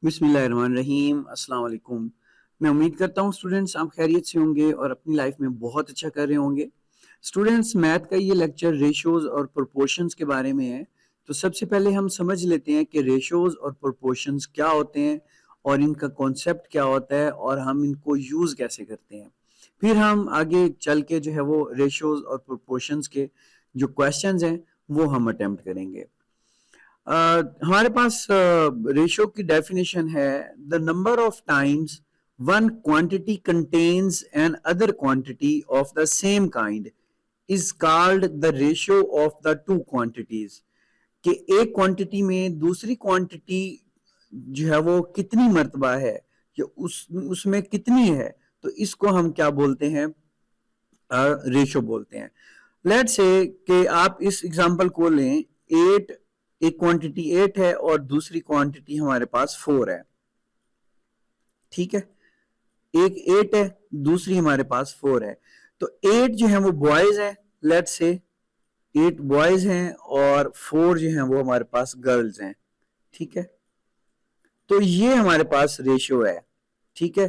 बिस्मिल्लाहिर्रहमानिर्रहीम अस्सलाम वालेकुम। मैं उम्मीद करता हूँ स्टूडेंट्स आप खैरियत से होंगे और अपनी लाइफ में बहुत अच्छा कर रहे होंगे। स्टूडेंट्स मैथ का ये लेक्चर रेशियोज और प्रोपोर्शंस के बारे में है। तो सबसे पहले हम समझ लेते हैं कि रेशियोज और प्रोपोर्शंस क्या होते हैं और इनका कॉन्सेप्ट क्या होता है और हम इनको यूज़ कैसे करते हैं। फिर हम आगे चल के जो है वो रेशियोज और प्रोपोर्शंस के जो क्वेश्चंस हैं वो हम अटेम्प्ट करेंगे। हमारे पास रेशियो की डेफिनेशन है the number of times one quantity contains an other quantity of the same kind is called the ratio of the two quantities. कि एक क्वांटिटी में दूसरी क्वांटिटी जो है वो कितनी मर्तबा है या उसमें कितनी है, तो इसको हम क्या बोलते हैं, रेशियो बोलते हैं। लेट्स से कि आप इस एग्जांपल को लें, एट, एक क्वांटिटी एट है और दूसरी क्वांटिटी हमारे पास फोर है। ठीक है, एक एट है, दूसरी हमारे पास फोर है। तो एट जो है वो बॉयज है, लेट्स से एट बॉयज हैं और फोर जो है वो हमारे पास गर्ल्स हैं। ठीक है, तो ये हमारे पास रेशियो है। ठीक है,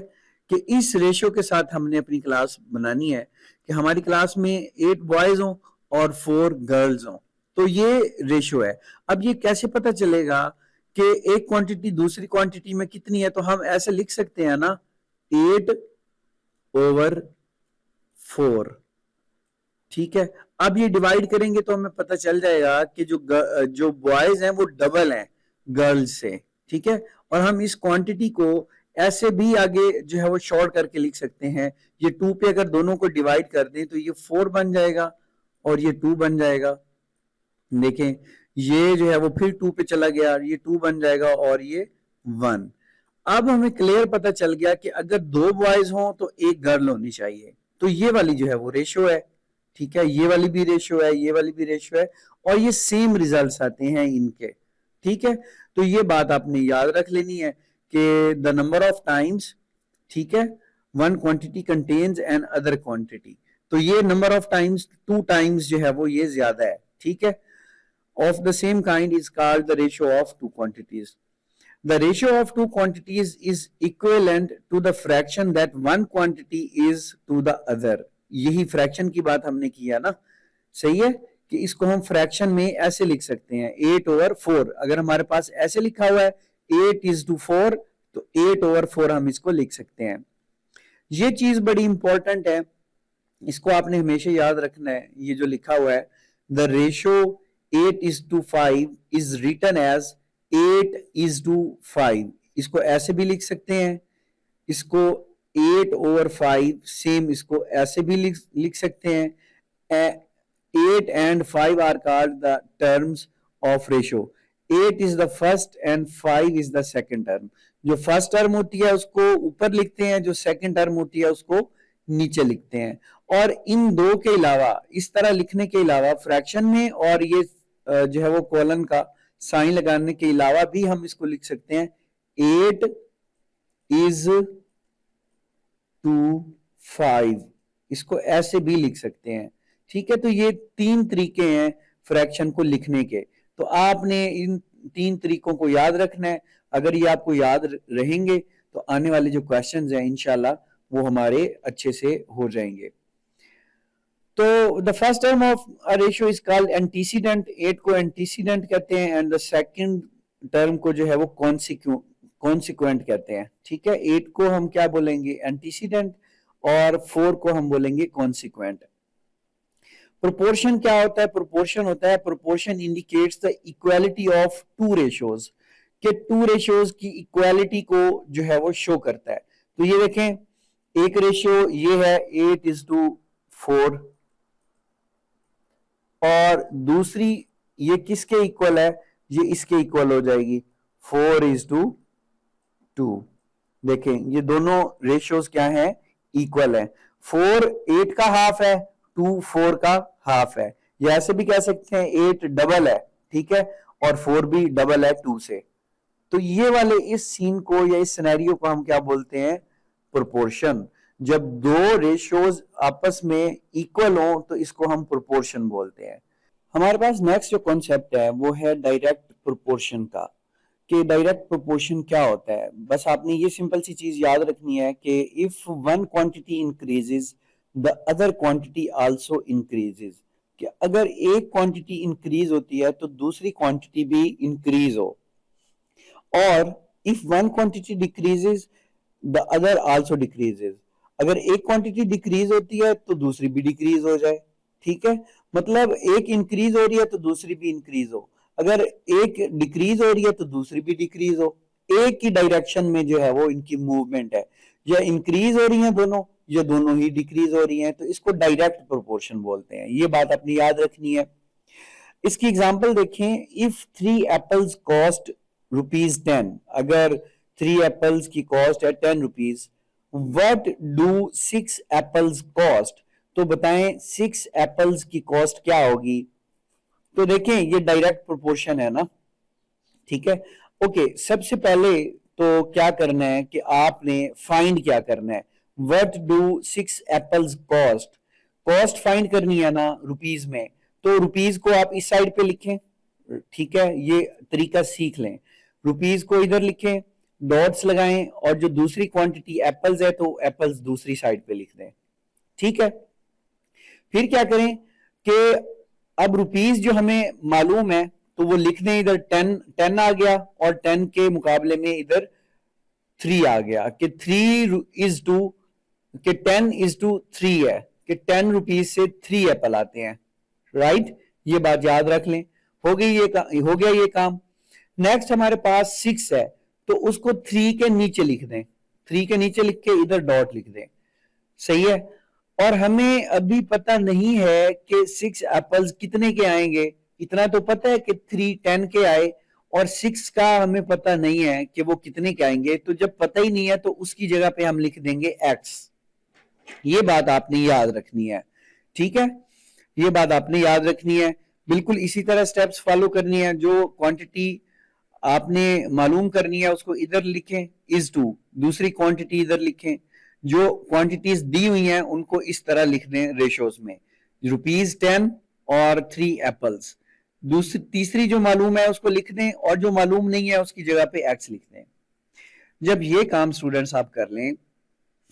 कि इस रेशियो के साथ हमने अपनी क्लास बनानी है कि हमारी क्लास में एट बॉयज हों और फोर गर्ल्स हों। तो ये रेशियो है। अब ये कैसे पता चलेगा कि एक क्वांटिटी दूसरी क्वांटिटी में कितनी है, तो हम ऐसे लिख सकते हैं ना, एट ओवर फोर। ठीक है, अब ये डिवाइड करेंगे तो हमें पता चल जाएगा कि जो बॉयज हैं वो डबल हैं गर्ल्स से। ठीक है, और हम इस क्वांटिटी को ऐसे भी आगे जो है वो शॉर्ट करके लिख सकते हैं। ये टू पे अगर दोनों को डिवाइड कर दें तो ये फोर बन जाएगा और ये टू बन जाएगा। देखें, ये जो है वो फिर टू पे चला गया, ये टू बन जाएगा और ये वन। अब हमें क्लियर पता चल गया कि अगर दो बॉयज हों तो एक गर्ल होनी चाहिए। तो ये वाली जो है वो रेशियो है। ठीक है, ये वाली भी रेशियो है, ये वाली भी रेशियो है और ये सेम रिजल्ट्स आते हैं इनके। ठीक है, तो ये बात आपने याद रख लेनी है कि द नंबर ऑफ टाइम्स, ठीक है, one quantity contains an other quantity. तो ये number of times, two times जो है वो ये ज्यादा है। ठीक है, of the same kind is called the ratio of two quantities. The ratio of two quantities is equivalent to the fraction that one quantity is to the other. यही fraction की बात हमने किया ना, सही है, कि इसको हम फ्रैक्शन में ऐसे लिख सकते हैं, एट ओवर फोर। अगर हमारे पास ऐसे लिखा हुआ है एट इज टू फोर, तो एट ओवर फोर हम इसको लिख सकते हैं। ये चीज बड़ी इंपॉर्टेंट है, इसको आपने हमेशा याद रखना है। ये जो लिखा हुआ है the ratio 8:5 is written as 8:5, इसको ऐसे भी लिख सकते हैं, इसको 8/5 सेम इसको ऐसे भी लिख सकते हैं। 8 and 5 are called the terms of ratio. 8 is the first and 5 is the second term. जो फर्स्ट टर्म होती है उसको ऊपर लिखते हैं, जो सेकंड टर्म होती है उसको नीचे लिखते हैं। और इन दो के अलावा, इस तरह लिखने के अलावा फ्रैक्शन में, और ये जो है वो कॉलन का साइन लगाने के अलावा भी हम इसको लिख सकते हैं 8 इज टू 5, इसको ऐसे भी लिख सकते हैं। ठीक है, तो ये तीन तरीके हैं फ्रैक्शन को लिखने के। तो आपने इन तीन तरीकों को याद रखना है। अगर ये आपको याद रहेंगे तो आने वाले जो क्वेश्चंस हैं इंशाल्लाह वो हमारे अच्छे से हो जाएंगे। तो the first term of a ratio is called antecedent, 8 को एंटीसीडेंट कहते हैं, एंड द सेकंड टर्म को जो है वो कॉन्सिक्वेंट कहते हैं। ठीक है, 8 को हम क्या बोलेंगे, एंटीसीडेंट, और 4 को हम बोलेंगे कॉन्सिक्वेंट। प्रोपोर्शन क्या होता है, प्रोपोर्शन होता है, proportion indicates the equality of two ratios, कि टू रेशियोज की इक्वालिटी को जो है वो शो करता है। तो ये देखें, एक रेशियो ये है 8:4, और दूसरी ये किसके इक्वल है, ये इसके इक्वल हो जाएगी 4:2। देखें, ये दोनों रेशियोज क्या है, इक्वल है। 4 8 का हाफ है, 2 4 का हाफ है। ये ऐसे भी कह सकते हैं 8 डबल है, ठीक है, और 4 भी डबल है 2 से। तो ये वाले इस सीन को या इस सिनेरियो को हम क्या बोलते हैं, प्रोपोर्शन। जब दो रेशियोज आपस में इक्वल हो तो इसको हम प्रोपोर्शन बोलते हैं। हमारे पास नेक्स्ट जो कॉन्सेप्ट है वो है डायरेक्ट प्रोपोर्शन का, कि डायरेक्ट प्रोपोर्शन क्या होता है। बस आपने ये सिंपल सी चीज याद रखनी है कि if one quantity increases the other quantity also increases, कि अगर एक क्वांटिटी इंक्रीज होती है तो दूसरी क्वांटिटी भी इंक्रीज हो, और if one quantity decreases the other also decreases, अगर एक क्वांटिटी डिक्रीज होती है तो दूसरी भी डिक्रीज हो जाए। ठीक है, मतलब एक इंक्रीज हो रही है तो दूसरी भी इंक्रीज हो, अगर एक डिक्रीज हो रही है तो दूसरी भी डिक्रीज हो। एक ही डायरेक्शन में जो है वो इनकी मूवमेंट है, या इंक्रीज हो रही है दोनों, या दोनों ही डिक्रीज हो रही हैं, तो इसको डायरेक्ट प्रोपोर्शन बोलते हैं। ये बात अपनी याद रखनी है। इसकी एग्जांपल देखें, इफ 3 एप्पल्स कॉस्ट ₹10, अगर 3 एप्पल्स की कॉस्ट है ₹10, व्हाट डू 6 एप्पल्स कॉस्ट, तो बताएं 6 एप्पल्स की कॉस्ट क्या होगी। तो देखें ये डायरेक्ट प्रोपोर्शन है ना। ठीक है, ओके, सबसे पहले तो क्या करना है कि आपने फाइंड क्या करना है, what do 6 apples cost, cost find करनी है ना रुपीज में, तो रुपीज को आप इस साइड पे लिखें। ठीक है, ये तरीका सीख लें, रुपीज को इधर लिखें, डॉट्स लगाएं, और जो दूसरी क्वांटिटी एप्पल्स है तो एप्पल्स दूसरी साइड पे लिख दें। ठीक है, फिर क्या करें कि अब रुपीज जो हमें मालूम है तो वो लिख दें, इधर 10 आ गया, और 10 के मुकाबले में इधर 3 आ गया, कि 3:2, कि 10:3 है, कि 10 रुपीज से 3 एप्पल आते हैं। राइट, ये बात याद रख लें। हो गई ये हो गया ये काम। नेक्स्ट हमारे पास 6 है, तो उसको 3 के नीचे लिख दें, 3 के नीचे लिख के इधर डॉट लिख दें। सही है, और हमें अभी पता नहीं है कि 6 एप्पल्स कितने के आएंगे। इतना तो पता है कि 3 10 के आए, और 6 का हमें पता नहीं है कि वो कितने के आएंगे। तो जब पता ही नहीं है तो उसकी जगह पे हम लिख देंगे x। ये बात आपने याद रखनी है। ठीक है, ये बात आपने याद रखनी है। बिल्कुल इसी तरह स्टेप्स फॉलो करनी है। जो क्वांटिटी आपने मालूम करनी है उसको इधर लिखें, is to, दूसरी क्वांटिटी इधर लिखें, जो क्वांटिटीज दी हुई हैं उनको इस तरह लिख दें रेशोज में, ₹10 और 3 एप्पल्स। दूसरी तीसरी जो मालूम है उसको लिख दें, और जो मालूम नहीं है उसकी जगह पे x लिख दें। जब ये काम स्टूडेंट्स आप कर लें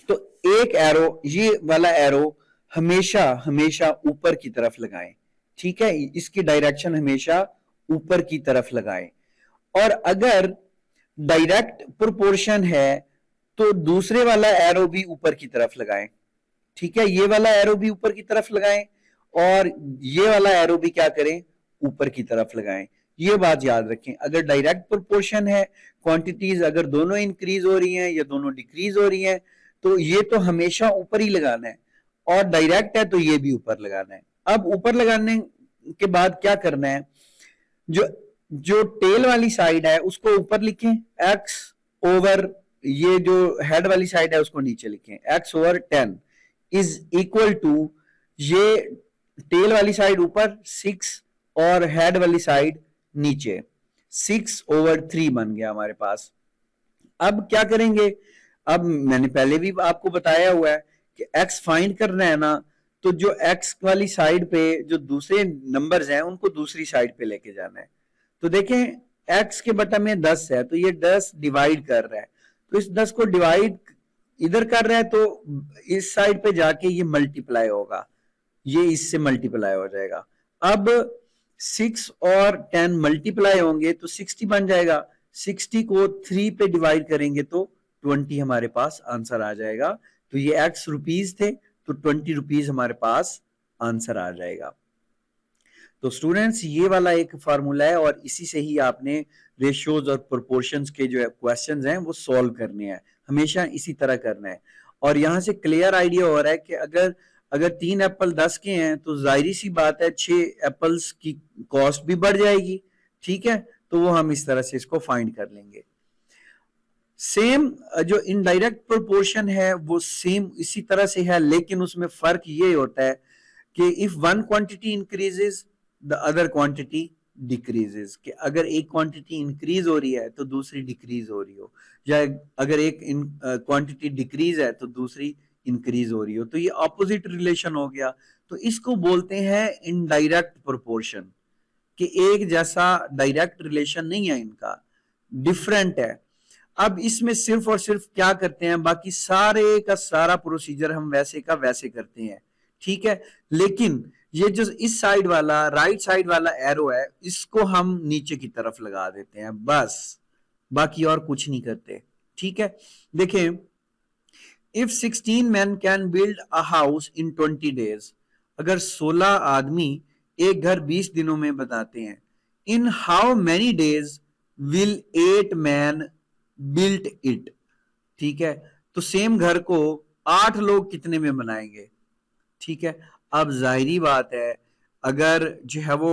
तो एक एरो, ये वाला एरो हमेशा हमेशा ऊपर की तरफ लगाएं। ठीक है, इसकी डायरेक्शन हमेशा ऊपर की तरफ लगाएं। और अगर डायरेक्ट प्रोपोर्शन है तो दूसरे वाला एरो भी ऊपर की तरफ लगाएं। ठीक है, ये वाला एरो भी ऊपर की तरफ लगाएं, और ये वाला एरो भी क्या करें, ऊपर की तरफ लगाएं। ये बात याद रखें, अगर डायरेक्ट प्रोपोर्शन है, क्वांटिटीज अगर दोनों इंक्रीज हो रही हैं या दोनों डिक्रीज हो रही हैं, तो ये तो हमेशा ऊपर ही लगाना है, और डायरेक्ट है तो ये भी ऊपर लगाना है। अब ऊपर लगाने के बाद क्या करना है, जो जो टेल वाली साइड है उसको ऊपर लिखें, x ओवर, ये जो हेड वाली साइड है उसको नीचे लिखें, x/10 इज इक्वल टू, ये टेल वाली साइड ऊपर 6 और हेड वाली साइड नीचे, 6/3 बन गया हमारे पास। अब क्या करेंगे, अब मैंने पहले भी आपको बताया हुआ है कि x फाइंड करना है ना, तो जो x वाली साइड पे जो दूसरे नंबर्स हैं उनको दूसरी साइड पे लेके जाना है। तो देखें x के बटा में 10 है, तो ये 10 डिवाइड कर रहा है, तो इस 10 को डिवाइड इधर कर रहा है, तो इस साइड पे जाके ये मल्टीप्लाई होगा, ये इससे मल्टीप्लाई हो जाएगा। अब 6 और 10 मल्टीप्लाई होंगे तो 60 बन जाएगा, 60 को 3 पे डिवाइड करेंगे तो 20 हमारे पास आंसर आ जाएगा। तो ये x रुपीज थे, तो 20 रुपीज हमारे पास आंसर आ जाएगा। तो स्टूडेंट्स ये वाला एक फार्मूला है, और इसी से ही आपने रेशियोज और प्रोपोर्शंस के जो क्वेश्चंस हैं वो सॉल्व करने हैं, हमेशा इसी तरह करना है। और यहाँ से क्लियर आइडिया हो रहा है कि अगर 3 एप्पल 10 के हैं तो जाहिर सी बात है 6 एप्पल्स की कॉस्ट भी बढ़ जाएगी। ठीक है, तो वो हम इस तरह से इसको फाइंड कर लेंगे। सेम जो इनडायरेक्ट प्रोपोर्शन है वो सेम इसी तरह से है, लेकिन उसमें फर्क ये होता है कि if one quantity increases the other quantity decreases, कि अगर एक क्वांटिटी इंक्रीज हो रही है तो दूसरी डिक्रीज हो रही हो, या अगर एक क्वांटिटी डिक्रीज है तो दूसरी इंक्रीज हो रही हो, तो ये ऑपोजिट रिलेशन हो गया। तो इसको बोलते हैं इनडायरेक्ट प्रोपोर्शन, कि एक जैसा डायरेक्ट रिलेशन नहीं है इनका। डिफरेंट है। अब इसमें सिर्फ और सिर्फ क्या करते हैं, बाकी सारे का सारा प्रोसीजर हम वैसे का वैसे करते हैं, ठीक है। लेकिन ये जो इस साइड वाला राइट साइड वाला एरो है, इसको हम नीचे की तरफ लगा देते हैं बस, बाकी और कुछ नहीं करते, ठीक है। देखें, if 16 men can build a house in 20 days, अगर 16 आदमी एक घर 20 दिनों में बनाते हैं, in how many days will 8 men built it, ठीक है। तो सेम घर को 8 लोग कितने में बनाएंगे, ठीक है। अब जाहिरी बात है, अगर जो है वो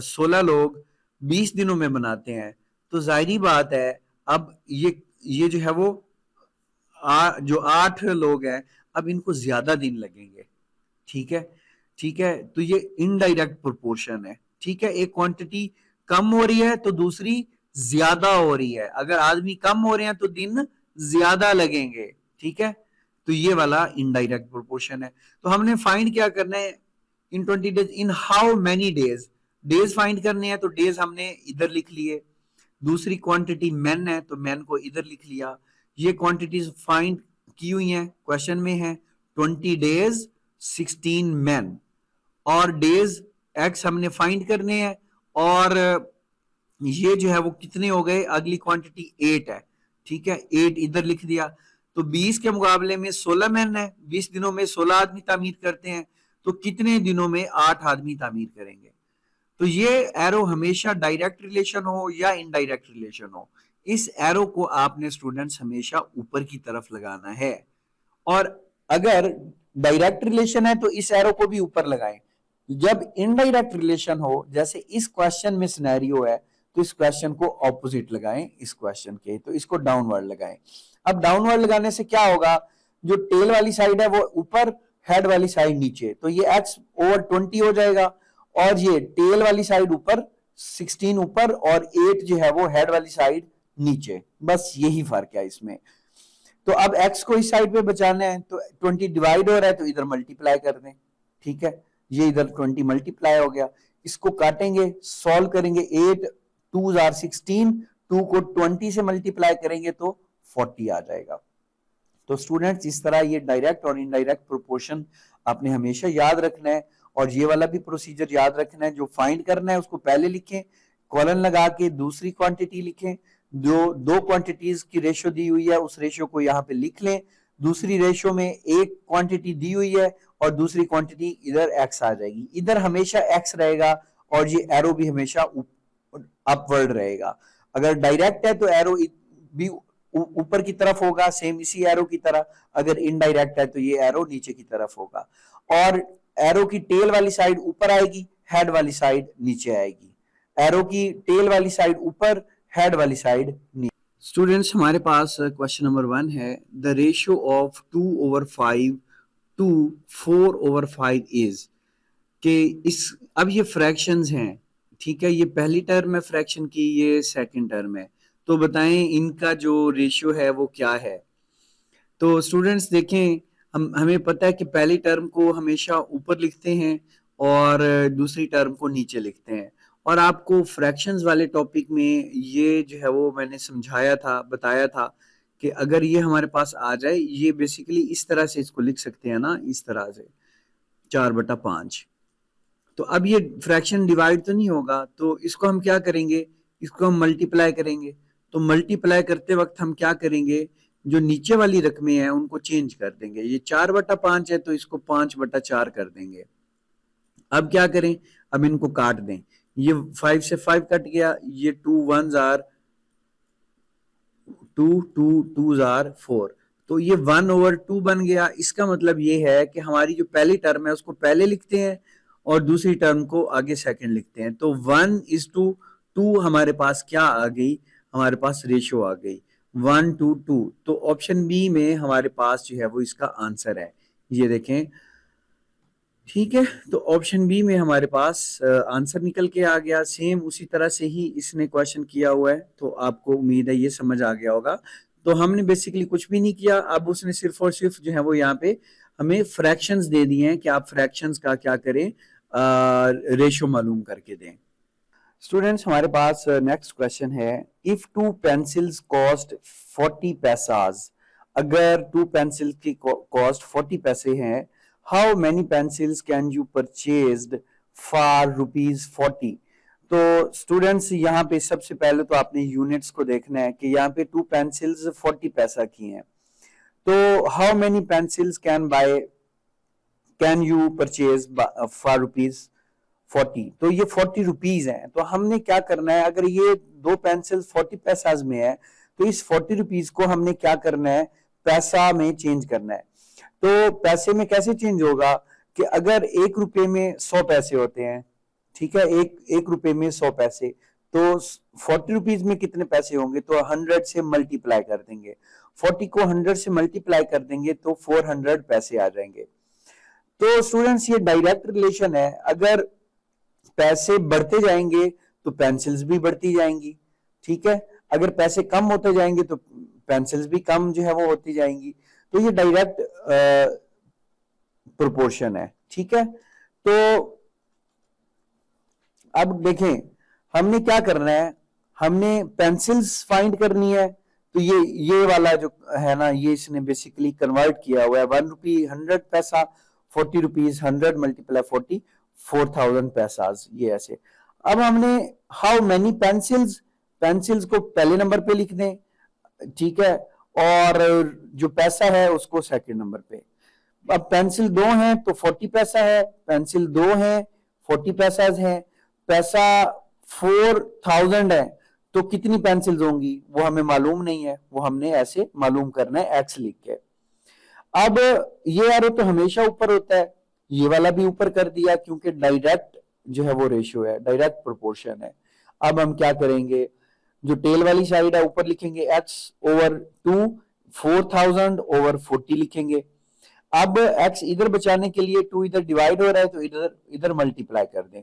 16 लोग 20 दिनों में बनाते हैं, तो जाहिरी बात है अब ये जो है वो जो 8 लोग हैं, अब इनको ज्यादा दिन लगेंगे, ठीक है। ठीक है, तो ये इनडायरेक्ट प्रोपोर्शन है, ठीक है। एक क्वांटिटी कम हो रही है तो दूसरी ज्यादा हो रही है, अगर आदमी कम हो रहे हैं तो दिन ज्यादा लगेंगे, ठीक है। तो ये वाला इनडायरेक्ट प्रोपोर्शन है। तो हमने फाइंड क्या करना है, इन 20 days, in how many days, days find करने हैं, तो डेज हमने इधर लिख लिए। दूसरी क्वांटिटी मैन है तो मैन को इधर लिख लिया। ये क्वांटिटीज फाइंड की हुई हैं, क्वेश्चन में है 20 डेज 16 मैन, और डेज एक्स हमने फाइंड करने हैं, और ये जो है वो कितने हो गए, अगली क्वांटिटी 8 है, ठीक है। 8 इधर लिख दिया। तो 20 के मुकाबले में 16 मैन है, 20 दिनों में 16 आदमी तामीर करते हैं, तो कितने दिनों में 8 आदमी तामीर करेंगे। तो ये एरो हमेशा डायरेक्ट रिलेशन हो या इनडायरेक्ट रिलेशन हो, इस एरो को आपने स्टूडेंट्स हमेशा ऊपर की तरफ लगाना है। और अगर डायरेक्ट रिलेशन है तो इस एरो को भी ऊपर लगाएं। जब इनडायरेक्ट रिलेशन हो, जैसे इस क्वेश्चन में सिनेरियो है, तो इस क्वेश्चन को ऑपोजिट लगाएं इस क्वेश्चन के, तो इसको डाउनवर्ड लगाएं। अब डाउनवर्ड लगाने से क्या होगा, जो टेल वाली साइड है वो ऊपर, हेड वाली साइड नीचे, तो ये x ओवर 20 हो जाएगा, और ये टेल वाली साइड ऊपर 16 ऊपर, और 8 जो है वो हेड वाली साइड नीचे, बस यही फर्क है इसमें। तो अब x को इस साइड पे बचाना है, तो 20 डिवाइड हो रहा है तो इधर मल्टीप्लाई कर दें, ठीक है। ये इधर 20 मल्टीप्लाई हो गया, इसको काटेंगे, सॉल्व करेंगे, 8 2 आर 16, 2 को 20 से मल्टीप्लाई करेंगे तो 40 आ जाएगा। तो स्टूडेंट्स इस तरह ये डायरेक्ट और इनडायरेक्ट प्रोपोर्शन आपने हमेशा याद रखना है, और ये वाला भी प्रोसीजर याद रखना है। जो फाइंड करना है उसको पहले लिखें, कॉलन लगा के दूसरी क्वांटिटी लिखें, जो दो क्वांटिटीज की रेशो दी हुई है उस रेशो को यहाँ पे लिख लें। दूसरी रेशो में एक क्वांटिटी दी हुई है और दूसरी क्वांटिटी इधर एक्स आ जाएगी, इधर हमेशा एक्स रहेगा, और ये एरो भी हमेशा अपवर्ड रहेगा। अगर डायरेक्ट है तो एरो भी ऊपर की तरफ होगा, सेम इसी एरो की तरह। अगर इनडायरेक्ट है तो ये एरो नीचे की तरफ होगा, और एरो की टेल वाली साइड ऊपर आएगी, हेड वाली साइड नीचे आएगी। एरो की टेल वाली साइड ऊपर, हेड वाली साइड नीचे। स्टूडेंट्स हमारे पास क्वेश्चन नंबर 1 है, the ratio of 2/5 to 4/5 is, कि इस अब ये फ्रैक्शंस हैं, ठीक है। ये पहली टर्म है फ्रैक्शन की, ये सेकंड टर्म है, तो बताएं इनका जो रेशियो है वो क्या है। तो स्टूडेंट्स देखें, हमें पता है कि पहली टर्म को हमेशा ऊपर लिखते हैं और दूसरी टर्म को नीचे लिखते हैं, और आपको फ्रैक्शंस वाले टॉपिक में ये जो है वो मैंने समझाया था, बताया था कि अगर ये हमारे पास आ जाए, ये बेसिकली इस तरह से इसको लिख सकते हैं ना, इस तरह से 4/5। तो अब ये फ्रैक्शन डिवाइड तो नहीं होगा, तो इसको हम क्या करेंगे, इसको हम मल्टीप्लाई करेंगे। तो मल्टीप्लाई करते वक्त हम क्या करेंगे, जो नीचे वाली रकमें हैं उनको चेंज कर देंगे। ये 4/5 है तो इसको 5/4 कर देंगे। अब क्या करें, अब इनको काट दें, ये 5 से 5 कट गया, ये 2 1s आर 2 2 2s आर 4, तो ये 1/2 बन गया। इसका मतलब ये है कि हमारी जो पहली टर्म है उसको पहले लिखते हैं और दूसरी टर्म को आगे सेकंड लिखते हैं। तो 1:2 हमारे पास क्या आ गई, हमारे पास रेशियो आ गई 1:2। तो ऑप्शन बी में हमारे पास जो है वो इसका आंसर है, ये देखें, ठीक है। तो ऑप्शन बी में हमारे पास आंसर निकल के आ गया। सेम उसी तरह से ही इसने क्वेश्चन किया हुआ है, तो आपको उम्मीद है ये समझ आ गया होगा। तो हमने बेसिकली कुछ भी नहीं किया, अब उसने सिर्फ और सिर्फ जो है वो यहाँ पे हमें फ्रैक्शंस दे दिए हैं कि आप फ्रैक्शंस का क्या करें, रेशो मालूम करके दें। स्टूडेंट्स हमारे पास नेक्स्ट क्वेश्चन है, इफ टू पेंसिल्स कॉस्ट 40 पैसाज, अगर टू पेंसिल की कॉस्ट 40 पैसे हैं, how many pencils can you purchased for ₹40। तो स्टूडेंट्स यहाँ पे सबसे पहले तो आपने यूनिट्स को देखना है कि यहाँ पे टू पेंसिल्स 40 पैसा की हैं, तो how many pencils can you purchase for ₹40। तो ये 40 रुपीज है, तो हमने क्या करना है, अगर ये दो पेंसिल 40 पैसाज में है तो इस 40 रुपीज को हमने क्या करना है, पैसा में चेंज करना है। तो पैसे में कैसे चेंज होगा कि अगर 1 रुपए में 100 पैसे होते हैं, ठीक है, एक रुपए में 100 पैसे, तो 40 रुपीज में कितने पैसे होंगे, तो 100 से मल्टीप्लाई कर देंगे, 40 को 100 से मल्टीप्लाई कर देंगे तो 400 पैसे आ जाएंगे। तो स्टूडेंट्स ये डायरेक्ट रिलेशन है, अगर पैसे बढ़ते जाएंगे तो पेंसिल्स भी बढ़ती जाएंगी, ठीक है, अगर पैसे कम होते जाएंगे तो पेंसिल्स भी कम जो है वो होती जाएंगी। तो ये डायरेक्ट प्रोपोर्शन है, ठीक है। तो अब देखें हमने क्या करना है, हमने पेंसिल्स फाइंड करनी है, तो ये वाला जो है ना, ये इसने बेसिकली कन्वर्ट किया हुआ है, 1 रुपी 100 पैसा, 40 रुपीज 100 मल्टीप्लाई 40, 4000 पैसा, ये ऐसे। अब हमने हाउ मेनी पेंसिल्स, पेंसिल्स को पहले नंबर पे लिख दें, ठीक है, और जो पैसा है उसको सेकंड नंबर पे। अब पेंसिल 2 है तो 40 पैसा है, पेंसिल 2 है 40 पैसा है, पैसा 4000 है, तो कितनी पेंसिल्स होंगी वो हमें मालूम नहीं है, वो हमने ऐसे मालूम करना है एक्स लिख के। अब ये एरो तो हमेशा ऊपर होता है, ये वाला भी ऊपर कर दिया क्योंकि डायरेक्ट जो है वो रेशियो है, डायरेक्ट प्रोपोर्शन है। अब हम क्या करेंगे, जो टेल वाली साइड है ऊपर लिखेंगे x/2, 4000 ओवर 40 लिखेंगे। अब x इधर बचाने के लिए 2 इधर डिवाइड हो रहा है तो इधर इधर मल्टीप्लाई कर दें,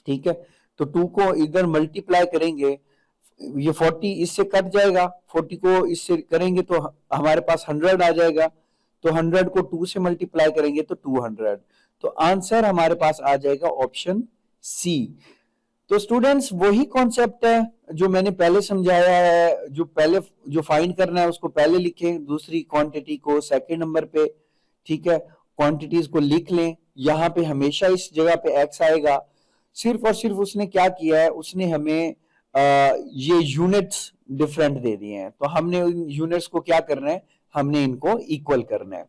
ठीक है, तो 2 को इधर मल्टीप्लाई करेंगे, ये 40 इससे कट जाएगा, 40 को इससे करेंगे तो हमारे पास 100 आ जाएगा, तो 100 को 2 से मल्टीप्लाई करेंगे तो 200, तो आंसर हमारे पास आ जाएगा ऑप्शन सी। तो स्टूडेंट्स वही कॉन्सेप्ट है जो मैंने पहले समझाया है, जो पहले जो फाइंड करना है उसको पहले लिखें, दूसरी क्वांटिटी को सेकंड नंबर पे, ठीक है, क्वांटिटीज को लिख लें, यहाँ पे हमेशा इस जगह पे एक्स आएगा। सिर्फ और सिर्फ उसने क्या किया है, उसने हमें ये यूनिट्स डिफरेंट दे दिए हैं, तो हमने इन यूनिट्स को क्या करना है, हमने इनको इक्वल करना है।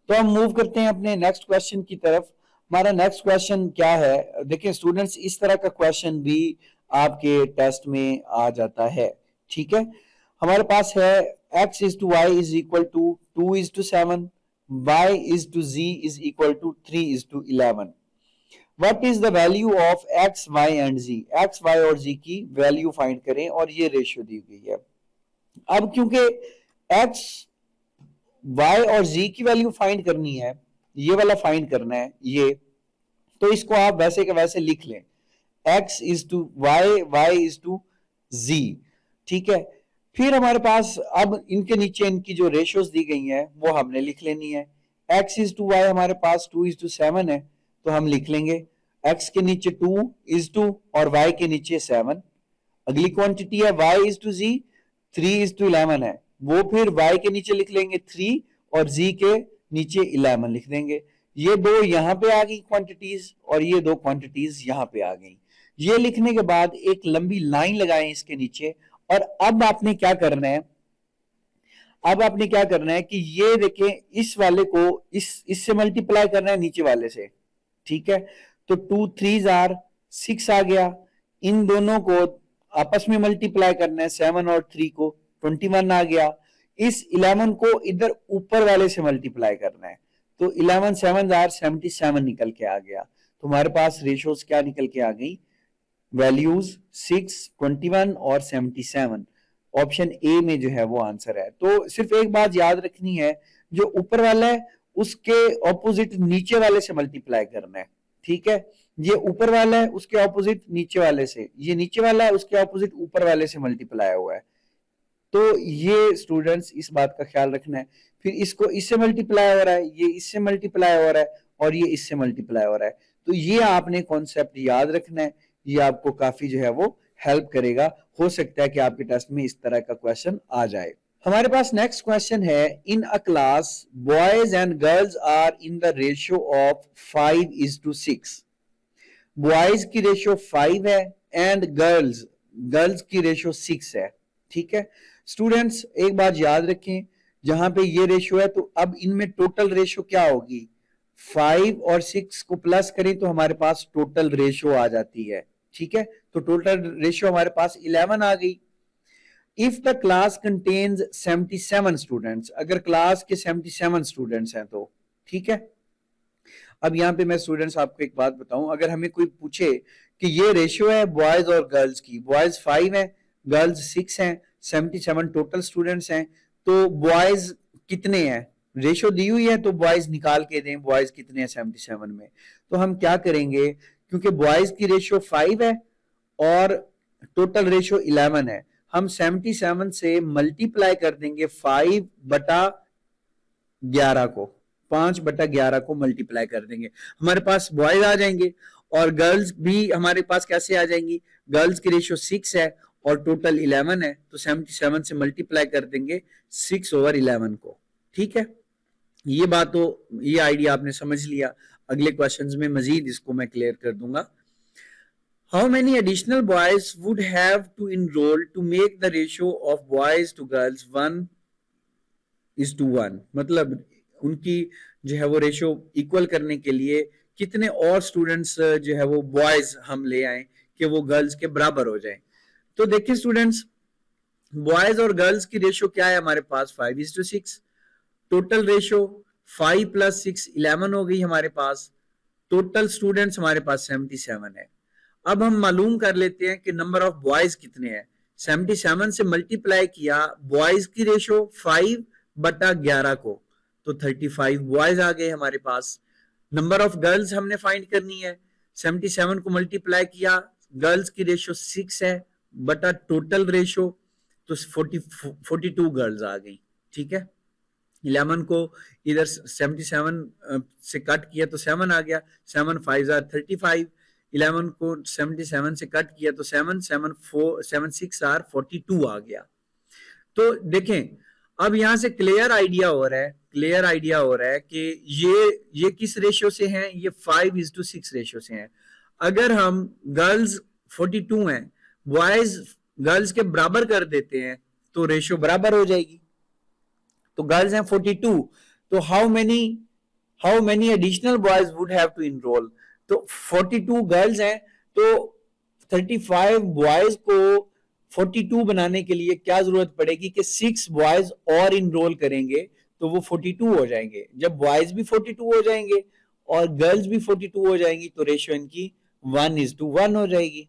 तो हम मूव करते हैं अपने नेक्स्ट क्वेश्चन की तरफ। हमारा नेक्स्ट क्वेश्चन क्या है, देखिए स्टूडेंट्स इस तरह का क्वेश्चन भी आपके टेस्ट में आ जाता है, ठीक है। हमारे पास है x is to y is equal to 2 is to 7, y is to z is equal to 3 is to 11। What is the value of x, y and z? x, y और z की value find करें और ये ratio दी गई है। अब क्योंकि x, y और z की वैल्यू फाइंड करनी है, ये वाला फाइंड करना है ये, तो इसको आप वैसे के वैसे लिख लें, x is to y, y is to z, ठीक है। फिर हमारे पास अब इनके नीचे इनकी जो रेशियोज दी गई हैं वो हमने लिख लेनी है। x is to y हमारे पास 2 is to 7 है, तो हम लिख लेंगे x के नीचे 2 is to और y के नीचे 7। अगली क्वांटिटी है y is to z, 3 is to 11 है, वो फिर y के नीचे लिख लेंगे 3 और z के नीचे 11 लिख देंगे। ये दो यहाँ पे आ गई क्वांटिटीज और ये दो क्वांटिटीज यहाँ पे आ गई। ये लिखने के बाद एक लंबी लाइन लगाएं इसके नीचे, और अब आपने क्या करना है, अब आपने क्या करना है कि ये देखें इस वाले को इससे मल्टीप्लाई करना है नीचे वाले से, ठीक है, तो 2 3 आर 6 आ गया, इन दोनों को आपस में मल्टीप्लाई करना है, 7 और 3 को 21 आ गया, इस 11 को इधर ऊपर वाले से मल्टीप्लाई करना है, तो 11 7 आर 77 निकल के आ गया। तो हमारे पास रेशियोज क्या निकल के आ गई, वैल्यूज 6, 21 और 77, ऑप्शन ए में जो है वो आंसर है। तो सिर्फ एक बात याद रखनी है, जो ऊपर वाला है उसके ऑपोजिट नीचे वाले से मल्टीप्लाई करना है, ठीक है, ये ऊपर वाला है उसके ऑपोजिट नीचे वाले से, ये नीचे वाला है उसके ऑपोजिट ऊपर वाले से मल्टीप्लाई हुआ है। तो ये स्टूडेंट्स इस बात का ख्याल रखना है। फिर इसको इससे मल्टीप्लाई हो रहा है, ये इससे मल्टीप्लाई हो रहा है और ये इससे मल्टीप्लाई हो रहा है, तो ये आपने कॉन्सेप्ट याद रखना है ये आपको काफी जो है वो हेल्प करेगा। हो सकता है कि आपके टेस्ट में इस तरह का क्वेश्चन आ जाए। हमारे पास नेक्स्ट क्वेश्चन है, in a class boys and girls are in the ratio of 5:6। Boys की रेशियो 5 है एंड गर्ल्स की रेशियो 6 है। ठीक है स्टूडेंट्स, एक बात याद रखें, जहां पे ये रेशियो है तो अब इनमें टोटल रेशियो क्या होगी, 5 और 6 को प्लस करें तो हमारे पास टोटल रेशियो आ जाती है। ठीक है, तो टोटल रेशियो हमारे पास 11 आ गई। If the class contains 77 students, अगर क्लास के 77 स्टूडेंट्स हैं तो ठीक है। अब यहाँ पे मैं स्टूडेंट्स आपको एक बात बताऊं, अगर हमें कोई पूछे कि ये रेशियो है बॉयज और गर्ल्स की, बॉयज 5 है गर्ल्स 6 हैं, 77 टोटल स्टूडेंट्स हैं, तो बॉयज कितने हैं, रेशियो दी हुई है तो बॉयज निकाल के दें बॉयज कितने हैं 77 में। तो हम क्या करेंगे, क्योंकि बॉयज की रेशियो 5 है और टोटल रेशियो 11 है, हम 77 से मल्टीप्लाई कर देंगे 5/11 को, 5/11 को मल्टीप्लाई कर देंगे, हमारे पास बॉयज आ जाएंगे और गर्ल्स भी हमारे पास कैसे आ जाएंगी, गर्ल्स की रेशियो 6 है और टोटल 11 है, तो 77 से मल्टीप्लाई कर देंगे 6/11 को। ठीक है, ये बात तो, ये आइडिया आपने समझ लिया। अगले क्वेश्चंस में मजीद इसको मैं क्लियर कर दूंगा। How many additional boys would have to enroll to make the ratio of boys to girls 1:1? मतलब उनकी जो है वो रेशियो इक्वल करने के लिए कितने और स्टूडेंट्स जो है वो बॉयज हम ले आए कि वो गर्ल्स के बराबर हो जाए। तो देखिए स्टूडेंट्स, बॉयज और गर्ल्स की रेशियो क्या है हमारे पास, 5:6। टोटल रेशियो 5 + 6 11 हो गई हमारे पास। टोटल स्टूडेंट्स हमारे पास 77 है। अब हम मालूम कर लेते हैं कि नंबर ऑफ बॉयज कितने हैं। 77 से मल्टीप्लाई किया बॉयज की रेशियो 5/11 को, तो 35 बॉयज आ गए हमारे पास। नंबर ऑफ गर्ल्स हमने फाइंड करनी है, 77 को मल्टीप्लाई किया, गर्ल्स की रेशियो 6 है बटा टोटल रेशियो, तो 42 गर्ल्स आ गई। ठीक है, 11 को इधर 77 से कट किया तो 7 आ गया, 7 5 आर 35, 11 को 77 से कट किया तो 7 7 4 7 6 आर 42 आ गया। तो देखें, अब यहां से क्लियर आइडिया हो रहा है, क्लियर आइडिया हो रहा है कि ये किस रेशियो से हैं, ये 5:6 रेशियो से हैं। अगर हम गर्ल्स 42 हैं, बॉयज गर्ल्स के बराबर कर देते हैं तो रेशियो बराबर हो जाएगी। तो गर्ल्स हैं 42, तो how many additional boys would have to enrol, तो 42 गर्ल्स हैं तो 35 बॉयज को 42 बनाने के लिए क्या जरूरत पड़ेगी कि 6 बॉयज और इनरोल करेंगे तो वो 42 हो जाएंगे। जब बॉयज भी 42 हो जाएंगे और गर्ल्स भी 42 हो जाएंगी तो रेशियो इनकी 1:1 हो जाएगी।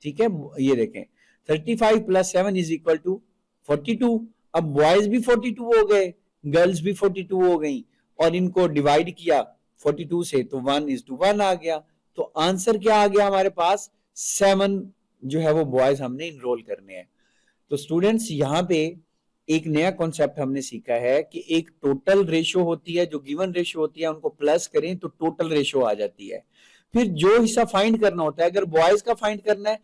ठीक है, ये देखें 35 + 7 = 42। अब बॉयज भी 42 हो गए, गर्ल्स भी 42 हो गई और इनको डिवाइड किया 42 से तो 1:1 आ गया। तो आंसर क्या आ गया हमारे पास, 7 जो है वो बॉयज हमने इनरोल करने हैं। तो स्टूडेंट्स यहाँ पे एक नया कॉन्सेप्ट हमने सीखा है कि एक टोटल रेशियो होती है, जो गिवन रेशियो होती है उनको प्लस करें तो टोटल रेशियो आ जाती है। फिर जो हिस्सा फाइंड करना होता है, अगर बॉयज का फाइंड करना है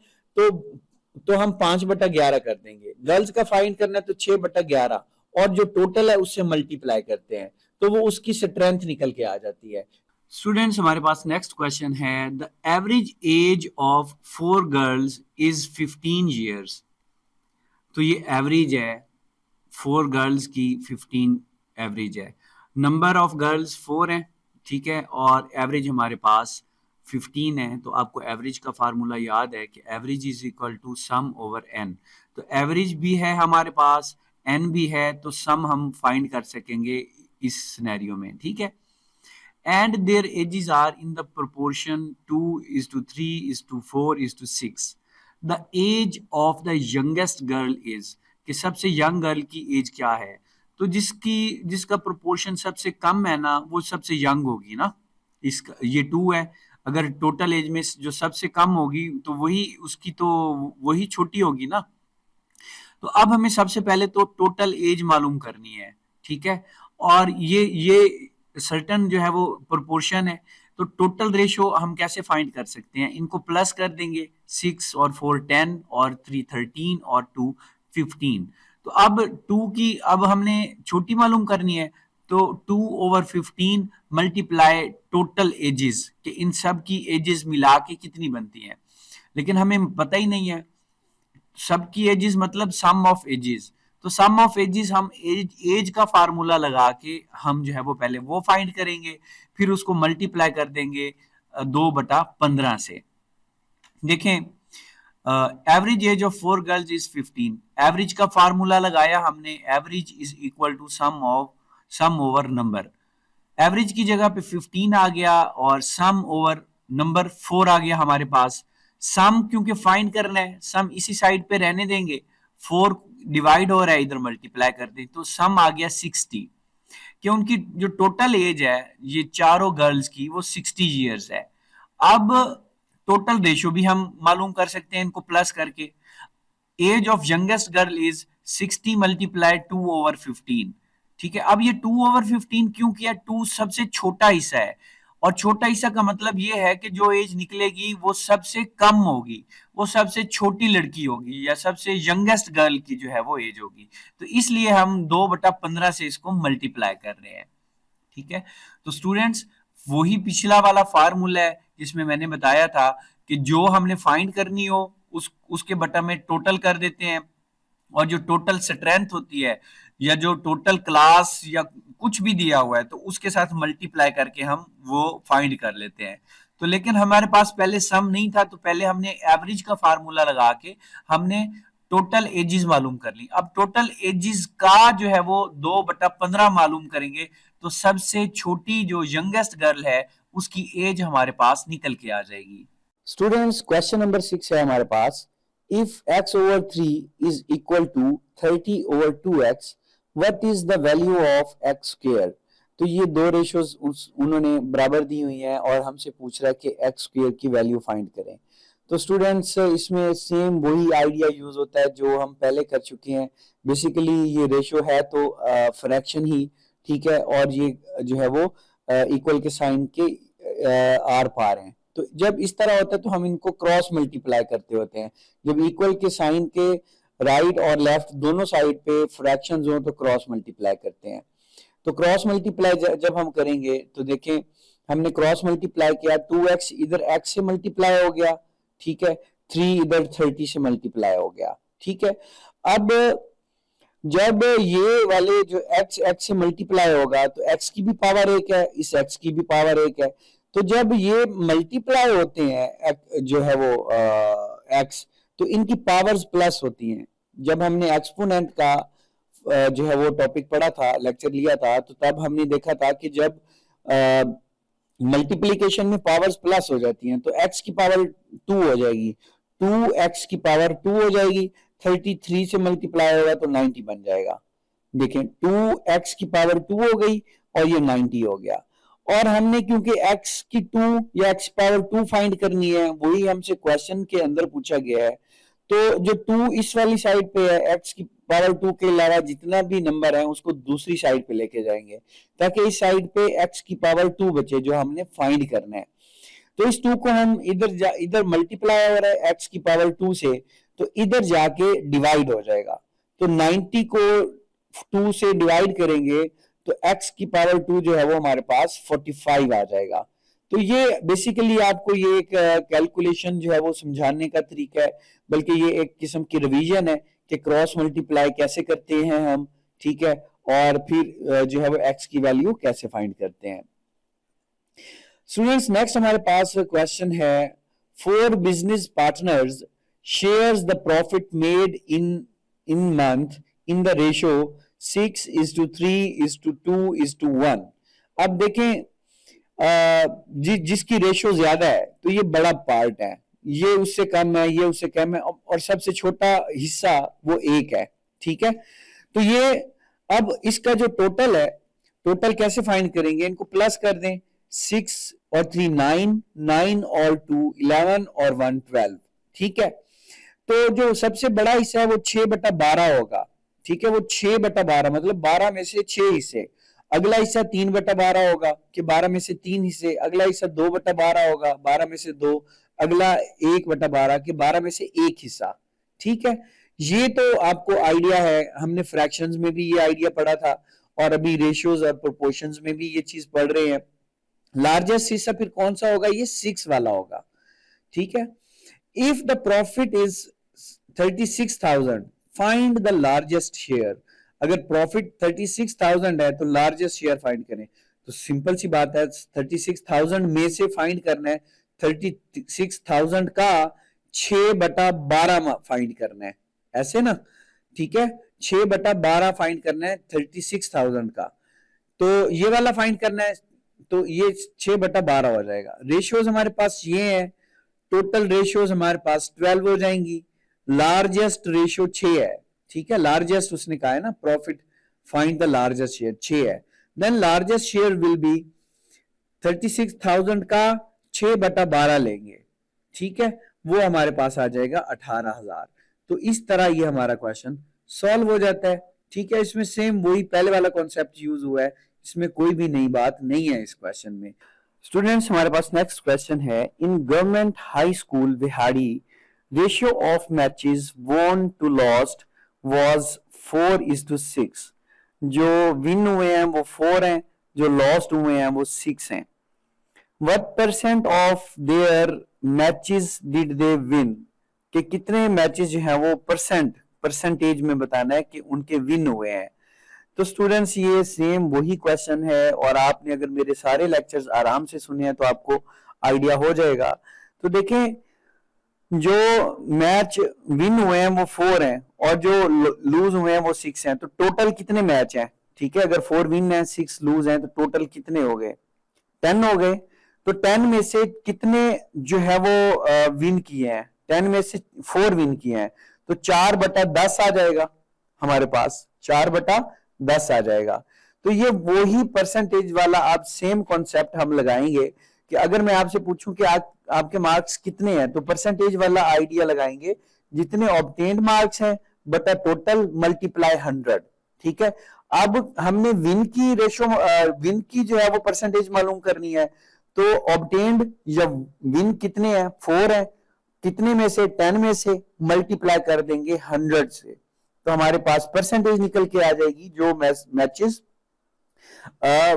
तो हम 5/11 कर देंगे, गर्ल्स का फाइंड करना है तो 6/11 और जो टोटल है उससे मल्टीप्लाई करते हैं तो वो उसकी स्ट्रेंथ निकल के आ जाती है। स्टूडेंट्स हमारे पास नेक्स्ट क्वेश्चन है, the average age of 4 girls is 15 years. तो ये एवरेज है 4 गर्ल्स की, 15 एवरेज है। नंबर ऑफ गर्ल्स 4 है, ठीक है, और एवरेज हमारे पास 15 है। तो आपको एवरेज का फार्मूला याद है कि average is equal to sum over n. तो एवरेज भी है हमारे पास, एन भी है, तो सम हम फाइंड कर सकेंगे इस सिनेरियो में। ठीक है, and their ages are in the proportion 2:3:4:6. The age of the youngest girl is, कि सबसे यंग गर्ल की एज क्या है, तो जिसका प्रोपोर्शन सबसे कम है ना वो सबसे यंग होगी ना। इसका ये 2 है, अगर टोटल एज में जो सबसे कम होगी तो वही उसकी तो वही छोटी होगी ना। तो अब हमें सबसे पहले तो टोटल एज मालूम करनी है। ठीक है, और ये सर्टन जो है वो प्रोपोर्शन है, तो टोटल रेशो हम कैसे फाइंड कर सकते हैं, इनको प्लस कर देंगे, 6 और 4 10 और 3 13 और 2 15। तो अब 2 की अब हमने छोटी मालूम करनी है, तो 2/15 मल्टीप्लाई टोटल एजेस कि इन सब की एजेस मिला के कितनी बनती है, लेकिन हमें पता ही नहीं है सबकी एजेस मतलब सम ऑफ एजेस। तो सम ऑफ एजेस हम एज का फार्मूला लगा के हम जो है वो पहले वो फाइंड करेंगे, फिर उसको मल्टीप्लाई कर देंगे 2/15 से। देखें, average age of 4 girls is 15। Average का फार्मूला लगाया हमने, average is equal to sum over number. Average की जगह पे 15 आ गया और सम ओवर नंबर 4 आ गया हमारे पास। सम क्योंकि फाइंड करना है, सम इसी साइड पे रहने देंगे, 4 डिवाइड हो रहा है, इधर मल्टीप्लाई कर दें, तो सम आ गया 60। कि उनकी जो टोटल एज है ये चारों गर्ल्स की वो 60 ईयर्स है। अब टोटल रेशियो भी हम मालूम कर सकते हैं इनको प्लस करके। Age of youngest girl is 60 multiply 2/15। ठीक है, अब ये 2/15 क्यों किया, 2 सबसे छोटा हिस्सा है, और छोटा हिस्सा का मतलब ये है कि जो एज निकलेगी वो सबसे कम होगी, वो सबसे छोटी लड़की होगी या सबसे यंगेस्ट गर्ल की जो है वो एज होगी। तो इसलिए हम 2/15 से इसको मल्टीप्लाई कर रहे हैं। ठीक है, तो स्टूडेंट्स वही पिछला वाला फार्मूला है जिसमें मैंने बताया था कि जो हमने फाइंड करनी हो उसके बटा में टोटल कर देते हैं, और जो टोटल स्ट्रेंथ होती है या जो टोटल क्लास या कुछ भी दिया हुआ है तो उसके साथ मल्टीप्लाई करके हम वो फाइंड कर लेते हैं। तो लेकिन हमारे पास पहले सम नहीं था, तो पहले हमने एवरेज का फार्मूला लगा के हमने टोटल एजेस मालूम कर ली। अब टोटल एजेस का जो है वो 2/15 मालूम करेंगे, तो सबसे छोटी जो यंगेस्ट गर्ल है उसकी एज हमारे पास निकल के आ जाएगी। स्टूडेंट्स क्वेश्चन नंबर 6 है हमारे पास, if x/3 is equal to 30/2x, what is the value of x square? तो ये दो रेशियोज उन्होंने बराबर दी हुई हैं और हमसे पूछ रहा है कि x स्क्वायर की वैल्यू फाइंड करें। तो स्टूडेंट्स इसमें सेम वही आइडिया यूज होता है जो हम पहले कर चुके हैं। बेसिकली ये रेशियो है तो फ्रैक्शन ही, ठीक है, और ये जो है वो इक्वल के साइन के आर पार हैं। तो जब इस तरह होता है तो हम इनको क्रॉस मल्टीप्लाई करते होते हैं। जब इक्वल के साइन के राइट और लेफ्ट दोनों साइड पे फ्रैक्शंस हो तो क्रॉस मल्टीप्लाई करते हैं। तो क्रॉस मल्टीप्लाई जब हम करेंगे तो देखें हमने क्रॉस मल्टीप्लाई किया, 2x इधर x से मल्टीप्लाई हो गया, ठीक है, 3 इधर 30 से मल्टीप्लाई हो गया, ठीक है। अब जब ये वाले जो x से मल्टीप्लाई होगा तो x की भी पावर 1 है, इस x की भी पावर 1 है। तो जब ये मल्टीप्लाई होते हैं जो है वो x, तो इनकी पावर्स प्लस होती हैं। जब हमने एक्सपोनेंट का जो है वो टॉपिक पढ़ा था, लेक्चर लिया था, तो तब हमने देखा था कि जब मल्टीप्लीकेशन में पावर्स प्लस हो जाती हैं तो x की पावर 2 हो जाएगी, 2x की पावर 2 हो जाएगी, 33 से मल्टीप्लाई होगा तो 90 बन जाएगा। देखें 2x की पावर 2 हो गई और ये 90 हो गया। और हमने क्योंकि x की 2 या x पावर 2 फाइंड करनी है, वही हमसे क्वेश्चन के अंदर पूछा गया है। तो जो 2 इस वाली साइड पे है, x की पावर 2 के अलावा जितना भी नंबर है उसको दूसरी साइड पे लेके जाएंगे ताकि इस साइड पे x की पावर 2 बचे जो हमने फाइंड करना है। तो इस 2 को हम इधर मल्टीप्लाई हो रहा है x की पावर 2 से, तो इधर जाके डिवाइड हो जाएगा। तो 90 को 2 से डिवाइड करेंगे तो x की पावर 2 जो है वो हमारे पास 45 आ जाएगा। तो ये बेसिकली आपको ये एक कैलकुलेशन जो है वो समझाने का तरीका है, बल्कि ये एक किस्म की रिवीजन है कि क्रॉस मल्टीप्लाई कैसे करते हैं हम, ठीक है, और फिर जो है वो x की वैल्यू कैसे फाइंड करते हैं। स्टूडेंट्स नेक्स्ट हमारे पास क्वेश्चन है, 4 business partners shares the profit made in month in the ratio 6:3:2:1। अब देखें जिसकी रेशियो ज्यादा है तो ये बड़ा पार्ट है, ये उससे कम है, ये उससे कम है, और सबसे छोटा हिस्सा वो 1 है, ठीक है। तो ये अब इसका जो टोटल है, टोटल कैसे फाइंड करेंगे, इनको प्लस कर दें, 6 और 3 9, 9 और 2 11 और 1 12, ठीक है। तो जो सबसे बड़ा हिस्सा है वो 6/12 होगा, ठीक है, वो 6/12 मतलब 12 में से 6 हिस्से। अगला हिस्सा 3/12 होगा कि 12 में से 3 हिस्से, अगला हिस्सा 2/12 होगा, 12 में से 2, अगला 1/12 कि 12 में से 1 हिस्सा। ठीक है, ये तो आपको आइडिया है, हमने फ्रैक्शंस में भी ये आइडिया पढ़ा था और अभी रेशियोज और प्रोपोर्शंस में भी ये चीज पढ़ रहे हैं। लार्जेस्ट हिस्सा फिर कौन सा होगा, ये 6 वाला होगा। ठीक है, if the profit is 36,000 find the largest share. अगर प्रॉफिट 36,000 है तो लार्जेस्ट शेयर फाइंड करें। तो सिंपल सी बात है, 36,000 में से फाइंड करना है 36,000 का 6/12 फाइंड करना है, ऐसे ना। ठीक है, 6/12 फाइंड करना है 36,000 का, तो ये वाला फाइंड करना है, तो ये 6/12 हो जाएगा। रेशियोज हमारे पास ये है, टोटल रेशियोज हमारे पास 12 हो जाएंगी। लार्जेस्ट रेशियो 6 है। ठीक है, लार्जेस्ट उसने कहा है ना, profit find the largest share 6 है। Then largest share will be 36,000 का 6/12 लेंगे। ठीक है, वो हमारे पास आ जाएगा 18,000। तो इस तरह ये हमारा क्वेश्चन सॉल्व हो जाता है। ठीक है, इसमें सेम वही पहले वाला कॉन्सेप्ट यूज हुआ है, इसमें कोई भी नई बात नहीं है इस क्वेश्चन में। स्टूडेंट्स, हमारे पास नेक्स्ट क्वेश्चन है, in government high school Vehari ratio of matches won to lost was 4:6। जो विन हुए हैं वो 4 हैं, जो लॉस्ट हुए हैं वो 6 हैं। What percent of their matches did they win, कि कितने मैचेस जो हैं वो परसेंटेज में बताना है कि उनके विन हुए हैं। तो स्टूडेंट्स, ये सेम वही क्वेश्चन है और आपने अगर मेरे सारे लेक्चर्स आराम से सुने हैं तो आपको आइडिया हो जाएगा। तो देखें, जो मैच विन हुए हैं वो 4 हैं और जो लूज हुए हैं वो 6 हैं। तो टोटल कितने मैच हैं? ठीक है, अगर 4 विन है 6 लूज हैं तो टोटल कितने हो गए? 10 हो गए। तो 10 में से कितने जो है वो विन किए हैं? 10 में से 4 विन किए हैं, तो 4/10 आ जाएगा हमारे पास, 4/10 आ जाएगा। तो ये वही परसेंटेज वाला आप सेम कॉन्सेप्ट हम लगाएंगे कि अगर मैं आपसे पूछूं कि आपके मार्क्स कितने हैं, तो परसेंटेज वाला आइडिया लगाएंगे, जितने ऑब्टेन्ड मार्क्स हैं बटा टोटल मल्टीप्लाई 100। ठीक है, अब हमने विन की रेशो, विन की जो है वो परसेंटेज मालूम करनी है। तो ऑब्टेन्ड या विन कितने हैं? 4 है, कितने में से? 10 में से, मल्टीप्लाई कर देंगे 100 से, तो हमारे पास परसेंटेज निकल के आ जाएगी जो मैचेस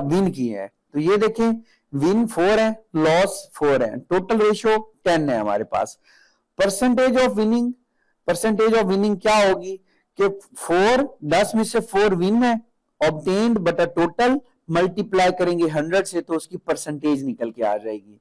विन की है। तो ये देखें, विन 4 है, लॉस 4 है, टोटल रेशियो 10 है हमारे पास। परसेंटेज ऑफ विनिंग क्या होगी कि 4, 10 में से 4 विन है, ऑब्टेन्ड बटा टोटल, मल्टीप्लाई करेंगे 100 से, तो उसकी परसेंटेज निकल के आ जाएगी।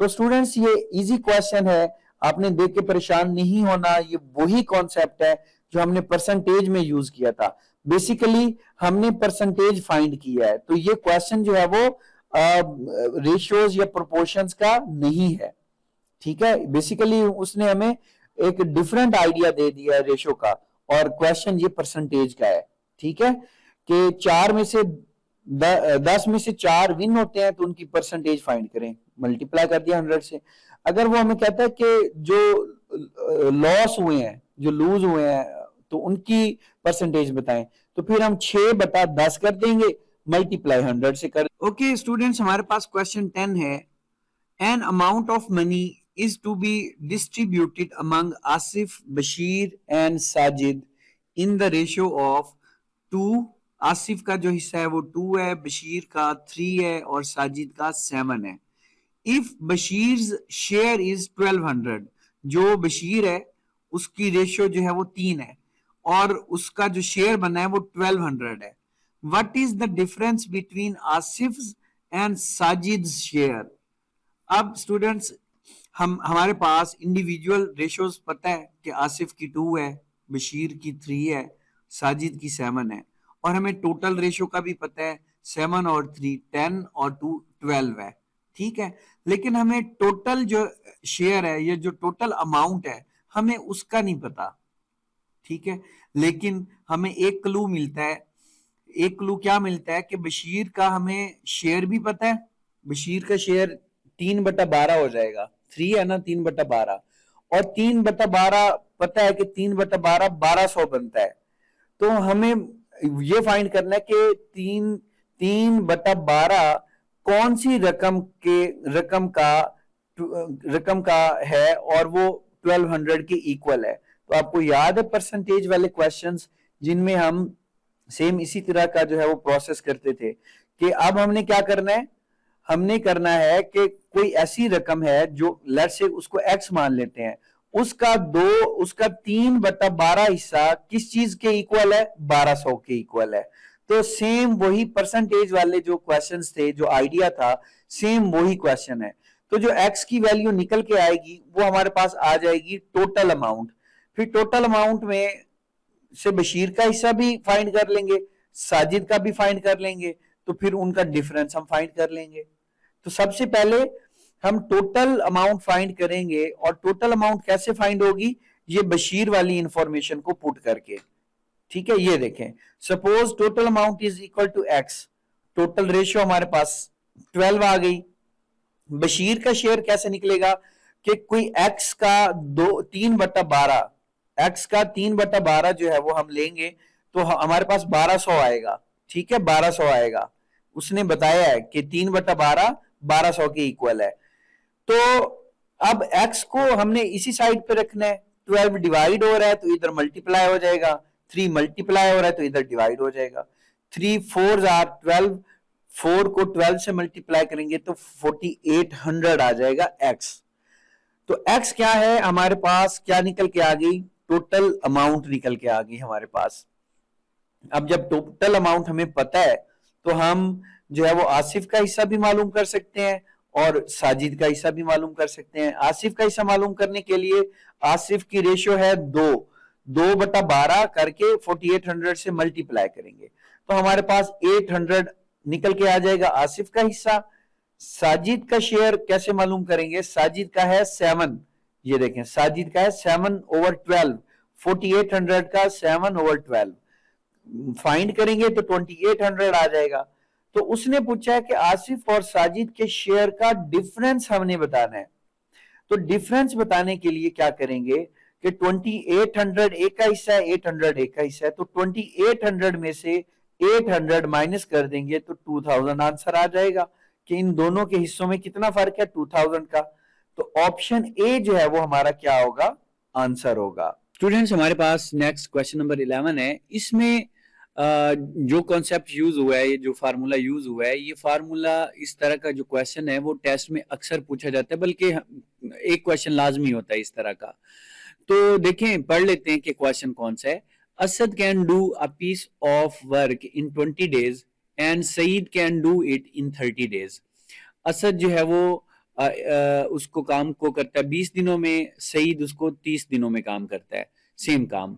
तो स्टूडेंट्स, ये इजी क्वेश्चन है, आपने देख के परेशान नहीं होना। ये वही कॉन्सेप्ट है जो हमने परसेंटेज में यूज किया था। बेसिकली हमने परसेंटेज फाइंड किया है, तो ये क्वेश्चन जो है वो रेशियोज या प्रोपोर्शंस का नहीं है। ठीक है, बेसिकली उसने हमें एक डिफरेंट आइडिया दे दिया है रेशियो का, और क्वेश्चन ये परसेंटेज का है। ठीक है, कि 4 में से 10 में से 4 विन होते हैं तो उनकी परसेंटेज फाइंड करें, मल्टीप्लाई कर दिया 100 से। अगर वो हमें कहता है कि जो लॉस हुए हैं, जो लूज हुए हैं, तो उनकी परसेंटेज बताएं, तो फिर हम 6/10 कर देंगे, मल्टीप्लाई 100 से कर। ओके स्टूडेंट्स, हमारे पास क्वेश्चन 10 है, an amount of money is to be distributed among Asif, Bashir and Sajid in the ratio of 2। Asif का जो हिस्सा है वो 2 है, बशीर का 3 है और साजिद का 7 है। इफ बशीर शेयर इज 1200, जो बशीर है उसकी रेशियो जो है वो 3 है और उसका जो शेयर बना है वो 1200 है। What is the difference between Asif and Sajid share? अब स्टूडेंट्स, हमारे पास इंडिविजुअल रेशियोज पता है कि आसिफ की 2 है, बशीर की 3 है, साजिद की 7 है, और हमें टोटल रेशियो का भी पता है, 7 और 3 10 और 2 12 है। ठीक है, लेकिन हमें टोटल जो शेयर है, ये जो टोटल अमाउंट है, हमें उसका नहीं पता। ठीक है, लेकिन हमें एक क्लू मिलता है। एक क्लू क्या मिलता है कि बशीर का हमें शेयर भी पता है। बशीर का शेयर 3/12 हो जाएगा, 3 है ना, 3/12, और 3/12 पता है कि 3/12 1200 बनता है। तो हमें ये फाइंड करना है कि 3/12 कौन सी रकम का है और वो 1200 के इक्वल है। तो आपको याद है परसेंटेज वाले क्वेश्चंस जिनमें हम सेम इसी तरह का जो है वो प्रोसेस करते थे कि अब हमने क्या करना है, हमने करना है कि कोई ऐसी रकम है जो लेट्स से उसको x मान लेते हैं, उसका 3/12 हिस्सा किस चीज के इक्वल है, 1200 के इक्वल है। तो सेम वही परसेंटेज वाले जो क्वेश्चंस थे, जो आइडिया था, सेम वही क्वेश्चन है। तो जो x की वैल्यू निकल के आएगी वो हमारे पास आ जाएगी टोटल अमाउंट। फिर टोटल अमाउंट में से बशीर का हिस्सा भी फाइंड कर लेंगे, साजिद का भी फाइंड कर लेंगे, तो फिर उनका डिफरेंस हम फाइंड कर लेंगे। तो सबसे पहले हम टोटल अमाउंट फाइंड करेंगे, और टोटल अमाउंट कैसे फाइंड होगी, ये बशीर वाली इंफॉर्मेशन को पुट करके। ठीक है, ये देखें, suppose total amount is equal to x, total ratio हमारे पास 12 आ गई। बशीर का शेयर कैसे निकलेगा कि कोई एक्स का 3/12, एक्स का 3/12 जो है वो हम लेंगे तो हमारे पास 1200 आएगा। ठीक है, 1200 आएगा, उसने बताया है कि 3/12 1200 के इक्वल है। तो अब x को हमने इसी साइड पे रखना है, 12 डिवाइड हो रहा है तो इधर मल्टीप्लाई हो जाएगा, 3 मल्टीप्लाई हो रहा है तो इधर डिवाइड हो जाएगा। 3 4 आर 12, 4 को 12 से मल्टीप्लाई करेंगे तो 4800 आ जाएगा x। तो x क्या है हमारे पास, क्या निकल के आ गई, टोटल अमाउंट निकल के आ गई हमारे पास। अब जब टोटल अमाउंट हमें पता है तो हम जो है वो आसिफ का हिस्सा भी मालूम कर सकते हैं और साजिद का हिस्सा भी मालूम कर सकते हैं। आसिफ का हिस्सा मालूम करने के लिए आसिफ की रेशियो है 2/12 करके 4800 से मल्टीप्लाई करेंगे तो हमारे पास 800 निकल के आ जाएगा आसिफ का हिस्सा। साजिद का शेयर कैसे मालूम करेंगे, साजिद का है 7, ये देखें साजिद का है 7/12, 4800 का 7/12 फाइंड करेंगे तो 2800 आ जाएगा। तो उसने पूछा है कि आसिफ और साजिद के शेयर का डिफरेंस हमने बताना है। तो डिफरेंस बताने के लिए क्या करेंगे कि 2800 एक का हिस्सा है, 800 एक का हिस्सा है, तो 2800 में से 800 माइनस कर देंगे तो 2000 आंसर आ जाएगा कि इन दोनों के हिस्सों में कितना फर्क है, 2000 का। तो ऑप्शन ए जो है वो हमारा क्या होगा, आंसर होगा। स्टूडेंट्स हमारे पास नेक्स्ट क्वेश्चन नंबर 11 है। इसमें जो कॉन्सेप्ट यूज हुआ है, ये जो फार्मूला यूज हुआ है, ये फार्मूला इस तरह का जो क्वेश्चन है वो टेस्ट में अक्सर पूछा जाता है, बल्कि एक क्वेश्चन लाजमी होता है इस तरह का। तो देखें, पढ़ लेते हैं कि क्वेश्चन कौन सा है। Asad can do a piece of work in 20 days and Saeed can do it in 30 days। Asad जो है वो उसको काम को करता है 20 दिनों में, सईद उसको 30 दिनों में काम करता है, सेम काम।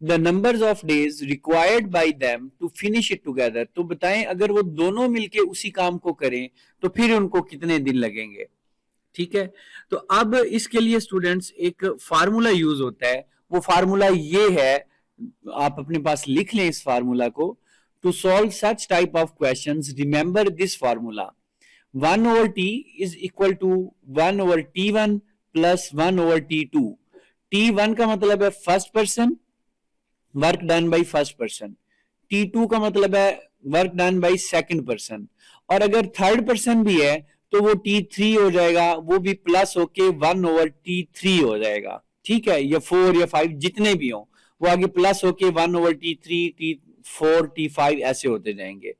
The numbers of days required by them to finish it together. तो बताएं अगर वो दोनों मिलके उसी काम को करें तो फिर उनको कितने दिन लगेंगे। ठीक है, तो अब इसके लिए स्टूडेंट्स एक फार्मूला यूज होता है, वो फार्मूला ये है, आप अपने पास लिख लें इस फार्मूला को। To solve such type of questions remember this formula, 1/t is equal to 1/t1 plus 1/t2। t1 का मतलब है first person, work done by first person. t2 का मतलब है work done by second person, और अगर third person भी है तो वो t3 हो जाएगा, वो भी प्लस होके 1/t3 हो जाएगा। ठीक है, या 4 या 5 जितने भी हो वो आगे प्लस होके 1/t3, t4, t5 ऐसे होते जाएंगे।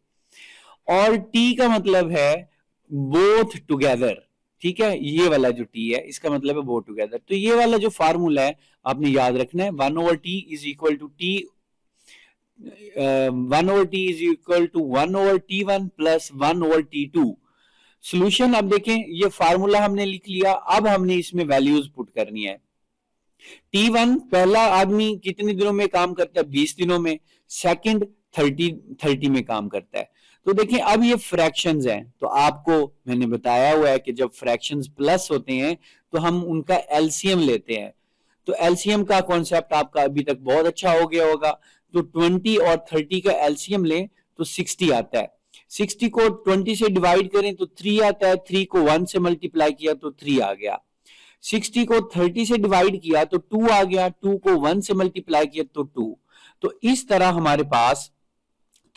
और t का मतलब है बोथ टुगेदर। ठीक है, ये वाला जो t है इसका मतलब है बोथ टुगेदर। तो ये वाला जो फार्मूला है आपने याद रखना है, 1/t is equal to t 1/t is equal to 1/t1 plus 1/t2। Solution अब देखें, ये फार्मूला हमने लिख लिया, अब हमने इसमें वैल्यूज पुट करनी है। t1 पहला आदमी कितने दिनों में काम करता है, 20 दिनों में। सेकंड 30 में काम करता है। तो देखें अब ये फ्रैक्शंस हैं, तो आपको मैंने बताया हुआ है कि जब फ्रैक्शंस प्लस होते हैं तो हम उनका एलसीएम लेते हैं। तो एलसीएम का कॉन्सेप्ट आपका अभी तक बहुत अच्छा हो गया होगा। तो 20 और 30 का एलसीएम लें तो 60 आता है। 60 को 20 से डिवाइड करें तो 3 आता है, 3 को 1 से मल्टीप्लाई किया तो 3 आ गया। 60 को 30 से डिवाइड किया तो 2 आ गया, 2 को 1 से मल्टीप्लाई किया तो 2। तो इस तरह हमारे पास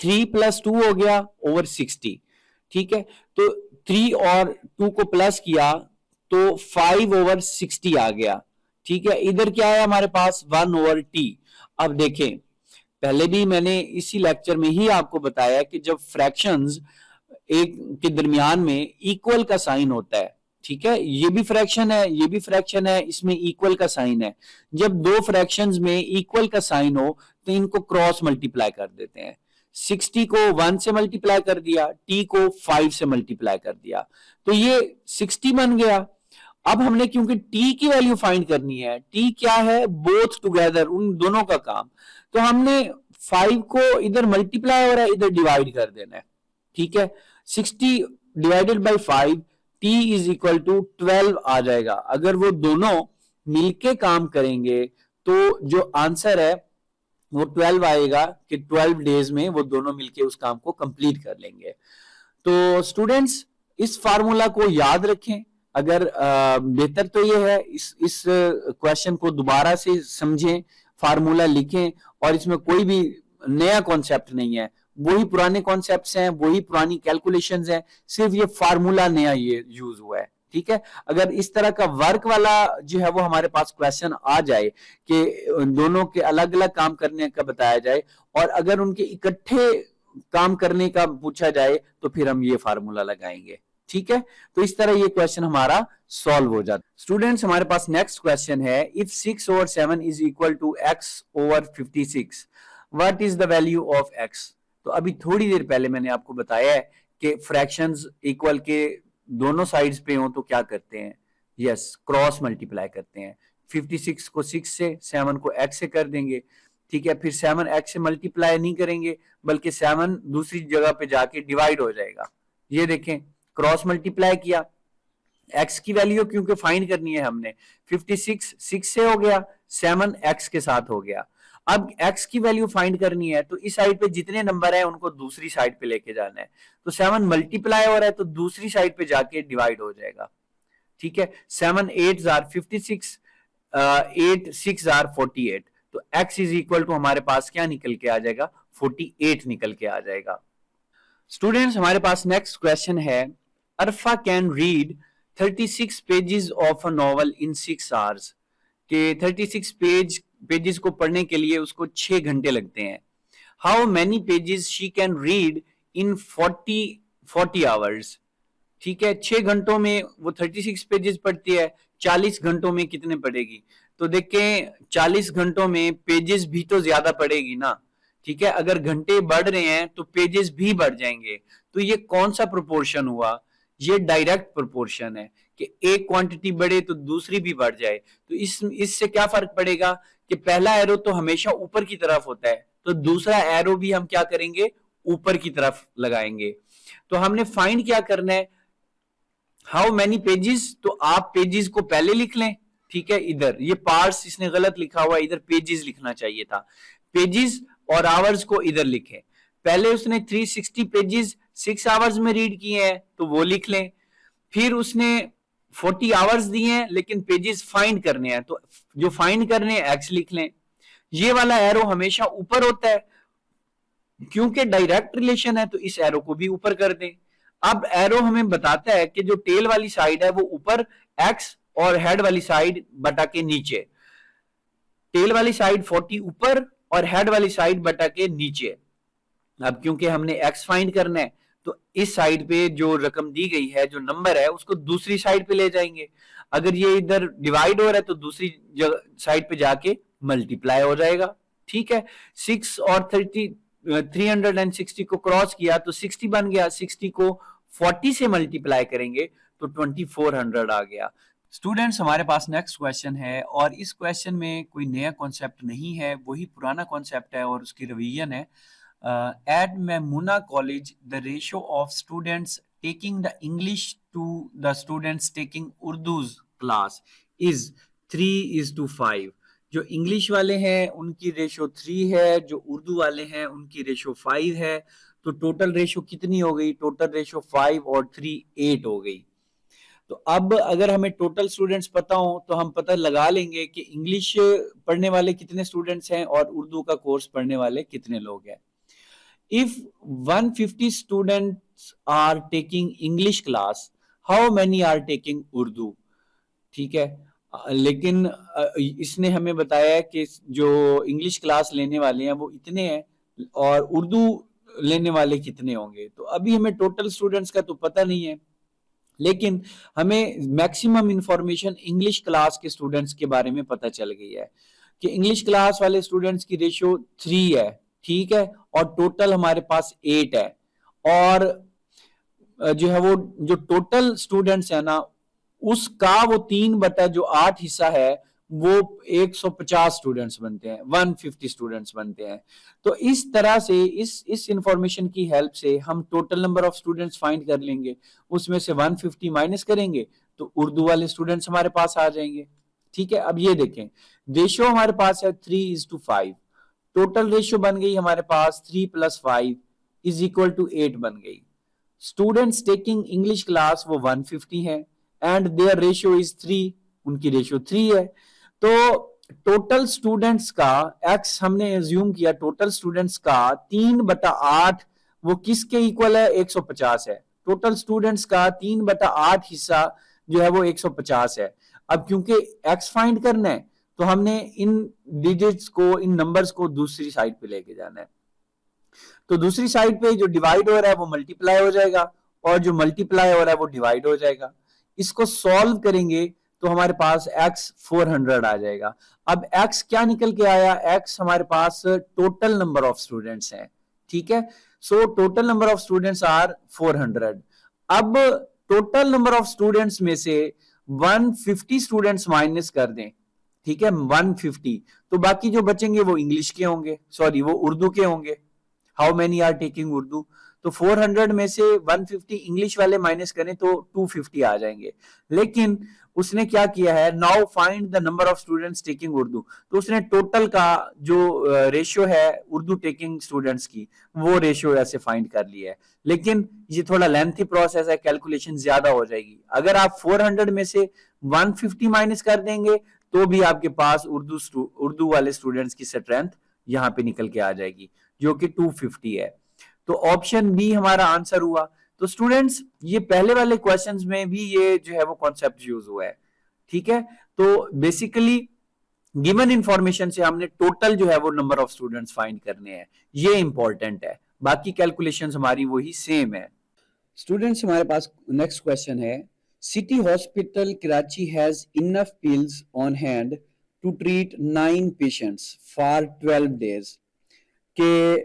3 + 2 हो गया ओवर 60, ठीक है। तो 3 और 2 को प्लस किया तो 5 ओवर 60 आ गया, ठीक है। इधर क्या है हमारे पास 1 ओवर t। अब देखें, पहले भी मैंने इसी लेक्चर में ही आपको बताया कि जब फ्रैक्शंस एक के दरमियान में इक्वल का साइन होता है, ठीक है, ये भी फ्रैक्शन है, ये भी फ्रैक्शन है, इसमें इक्वल का साइन है। जब दो फ्रैक्शंस में इक्वल का साइन हो तो इनको क्रॉस मल्टीप्लाई कर देते हैं। 60 को 1 से मल्टीप्लाई कर दिया, t को 5 से मल्टीप्लाई कर दिया, तो ये 60 बन गया। अब हमने क्योंकि t की वैल्यू फाइंड करनी है, t क्या है, बोथ टुगेदर, उन दोनों का काम, तो हमने 5 को इधर मल्टीप्लाई हो रहा है, इधर डिवाइड कर देना है, ठीक है। 60 divided by 5, t is equal to 12 आ जाएगा। अगर वो दोनों मिलके काम करेंगे तो जो आंसर है वो 12 आएगा कि 12 डेज में वो दोनों मिलके उस काम को कंप्लीट कर लेंगे। तो स्टूडेंट्स इस फार्मूला को याद रखें। अगर बेहतर तो ये है इस क्वेश्चन को दोबारा से समझें, फार्मूला लिखें, और इसमें कोई भी नया कॉन्सेप्ट नहीं है, वही पुराने कॉन्सेप्ट्स हैं, वही पुरानी कैलकुलेशंस हैं, सिर्फ ये फार्मूला नया ये यूज हुआ है, ठीक है। अगर इस तरह का वर्क वाला जो है वो हमारे पास क्वेश्चन आ जाए कि दोनों के अलग अलग काम करने का बताया जाए और अगर उनके इकट्ठे काम करने का पूछा जाए तो फिर हम ये फार्मूला लगाएंगे, ठीक है। तो इस तरह ये क्वेश्चन हमारा सॉल्व हो जाता है। स्टूडेंट्स हमारे पास नेक्स्ट क्वेश्चन है, if 6 over 7 is equal to x over 56, what is the value of x। तो अभी थोड़ी देर पहले मैंने आपको बताया है कि फ्रैक्शंस इक्वल के दोनों साइड्स पे हो तो क्या करते हैं, यस, क्रॉस मल्टीप्लाई करते हैं। 56 को 6 से, 7 को x से कर देंगे, ठीक है। फिर 7 x से मल्टीप्लाई नहीं करेंगे बल्कि 7 दूसरी जगह पे जाके डिवाइड हो जाएगा। ये देखें, क्रॉस मल्टीप्लाई किया, x की वैल्यू क्योंकि फाइंड करनी है हमने, 56 6 से हो गया, 7 x के साथ हो गया। अब x की वैल्यू फाइंड करनी है तो इस साइड पे जितने नंबर है उनको दूसरी साइड पे लेके जाना है। तो 7 मल्टीप्लाई हो रहा है तो दूसरी साइड पे जाके डिवाइड हो जाएगा, ठीक है। 7 8 आर 56, 8 6 आर 48, तो x इज इक्वल टू हमारे पास क्या निकल के आ जाएगा, 48 निकल के आ जाएगा। स्टूडेंट्स हमारे पास नेक्स्ट क्वेश्चन है, Arfa can read 36 pages of a novel in 6 hours, के 36 पेजेस को पढ़ने के लिए उसको 6 घंटे लगते हैं। How many pages she can read in 40 hours, ठीक है। 6 घंटों में वो 36 पेजेस पढ़ती है, 40 घंटों में कितने पढ़ेगी। तो देखें 40 घंटों में पेजेस भी तो ज्यादा पढ़ेगी ना, ठीक है। अगर घंटे बढ़ रहे हैं तो पेजेस भी बढ़ जाएंगे। तो ये कौन सा प्रोपोर्शन हुआ, ये डायरेक्ट प्रोपोर्शन है कि एक क्वांटिटी बढ़े तो दूसरी भी बढ़ जाए। तो इससे क्या फर्क पड़ेगा कि पहला एरो तो हमेशा ऊपर की तरफ होता है, तो दूसरा एरो भी हम क्या करेंगे, ऊपर की तरफ लगाएंगे। तो हमने फाइंड क्या करना है, हाउ मैनी पेजेस, तो आप पेजेस को पहले लिख लें, ठीक है। इधर ये पार्ट्स इसने गलत लिखा हुआ है, इधर पेजेस लिखना चाहिए था। पेजेस और आवर्स को इधर लिखें। पहले उसने 360 पेजेस 6 आवर्स में रीड किए हैं तो वो लिख लें। फिर उसने 40 आवर्स दिए हैं लेकिन पेजेस फाइंड करने हैं, तो जो फाइंड करने हैं एक्स लिख लें। ये वाला एरो हमेशा ऊपर होता है, क्योंकि डायरेक्ट रिलेशन है तो इस एरो को भी ऊपर कर दें। अब एरो हमें बताता है कि जो टेल वाली साइड है वो ऊपर एक्स और हेड वाली साइड बटा के नीचे। टेल वाली साइड 40 ऊपर और हेड वाली साइड बटा के नीचे। अब क्योंकि हमने एक्स फाइंड करना है तो इस साइड पे जो रकम दी गई है, जो नंबर है, उसको दूसरी साइड पे ले जाएंगे। अगर ये इधर डिवाइड हो रहा है तो दूसरी साइड पे जाके मल्टीप्लाई हो जाएगा, ठीक है। 6 और 360 को क्रॉस किया तो 60 बन गया, 60 को 40 से मल्टीप्लाई करेंगे तो 2400 आ गया। स्टूडेंट्स हमारे पास नेक्स्ट क्वेश्चन है और इस क्वेश्चन में कोई नया कॉन्सेप्ट नहीं है, वही पुराना कॉन्सेप्ट है और उसकी रिवीजन है। At Memuna College, the ratio of students taking the English to the students taking Urdu's class is 3:5। जो इंग्लिश वाले हैं उनकी रेशो 3 है, जो उर्दू वाले हैं उनकी रेशो 5 है। तो टोटल रेशो कितनी हो गई, टोटल रेशो 5 और 3 8 हो गई। तो अब अगर हमें टोटल स्टूडेंट्स पता हो तो हम पता लगा लेंगे कि इंग्लिश पढ़ने वाले कितने स्टूडेंट्स हैं और उर्दू का कोर्स पढ़ने वाले कितने लोग हैं। if 150 students are taking English class, how many are taking Urdu? ठीक है। लेकिन इसने हमें बताया है कि जो इंग्लिश क्लास लेने वाले हैं वो इतने हैं और उर्दू लेने वाले कितने होंगे। तो अभी हमें टोटल स्टूडेंट्स का तो पता नहीं है, लेकिन हमें मैक्सिमम इंफॉर्मेशन इंग्लिश क्लास के स्टूडेंट्स के बारे में पता चल गई है कि इंग्लिश क्लास वाले स्टूडेंट्स की रेशियो 3 है, ठीक है, और टोटल हमारे पास 8 है। और जो है वो जो टोटल स्टूडेंट्स है ना, उसका वो 3/8 हिस्सा है, वो 150 स्टूडेंट्स बनते हैं, 150 स्टूडेंट्स बनते हैं। तो इस तरह से इस इंफॉर्मेशन की हेल्प से हम total number of students find कर लेंगे, उसमें से 150 माइनस करेंगे तो उर्दू वाले स्टूडेंट्स हमारे पास आ जाएंगे। ठीक है, अब ये देखें, रेशियो हमारे पास है 3:5, टोटल रेशियो बन गई हमारे पास 3 + 5 = 8 बन गई। स्टूडेंट्स टेकिंग इंग्लिश क्लास वो 150 है एंड देयर रेशियो इज 3, उनकी रेशियो 3 है। तो टोटल स्टूडेंट्स का x हमने एज्यूम किया, टोटल स्टूडेंट्स का 3/8 वो किसके इक्वल है? 150 है। टोटल स्टूडेंट्स का 3/8 हिस्सा जो है वो 150 है। अब क्योंकि x फाइंड करना है तो हमने इन डिजिट्स को, इन नंबर्स को दूसरी साइड पे लेके जाना है। तो दूसरी साइड पे जो डिवाइड हो रहा है वो मल्टीप्लाई हो जाएगा और जो मल्टीप्लाई हो रहा है वो डिवाइड हो जाएगा। इसको सॉल्व करेंगे तो हमारे पास x 400 आ जाएगा। अब x क्या निकल के आया? x हमारे पास टोटल नंबर ऑफ स्टूडेंट्स हैं, ठीक है। So total number of students are 400। अब टोटल नंबर ऑफ स्टूडेंट्स में से 150 स्टूडेंट्स माइनस कर दें, ठीक है, 150, तो बाकी जो बचेंगे वो इंग्लिश के होंगे, सॉरी वो उर्दू के होंगे। How many are taking Urdu? तो 400 में से 150 इंग्लिश वाले माइनस करें तो 250 आ जाएंगे। लेकिन उसने क्या किया है, now find the number of students taking Urdu, तो उसने टोटल का जो रेशियो है उर्दू टेकिंग स्टूडेंट्स की, वो रेशियो ऐसे फाइंड कर लिया है। लेकिन ये थोड़ा लेंथी प्रोसेस है, कैलकुलेशन ज्यादा हो जाएगी। अगर आप 400 में से 150 माइनस कर देंगे तो भी आपके पास उर्दू वाले स्टूडेंट्स की स्ट्रेंथ यहां पे निकल के आ जाएगी, जो कि 250 है। तो ऑप्शन बी हमारा आंसर हुआ। तो स्टूडेंट्स, ये पहले वाले क्वेश्चंस में भी ये जो है वो कॉन्सेप्ट यूज हुआ है, ठीक है। तो बेसिकली गिवन इंफॉर्मेशन से हमने टोटल जो है वो नंबर ऑफ स्टूडेंट्स फाइंड करने हैं, ये इंपॉर्टेंट है। बाकी कैलकुलेशंस हमारी वही सेम है। स्टूडेंट्स, हमारे पास नेक्स्ट क्वेश्चन है, city hospital Karachi has enough pills on hand to treat 9 patients for 12 days, के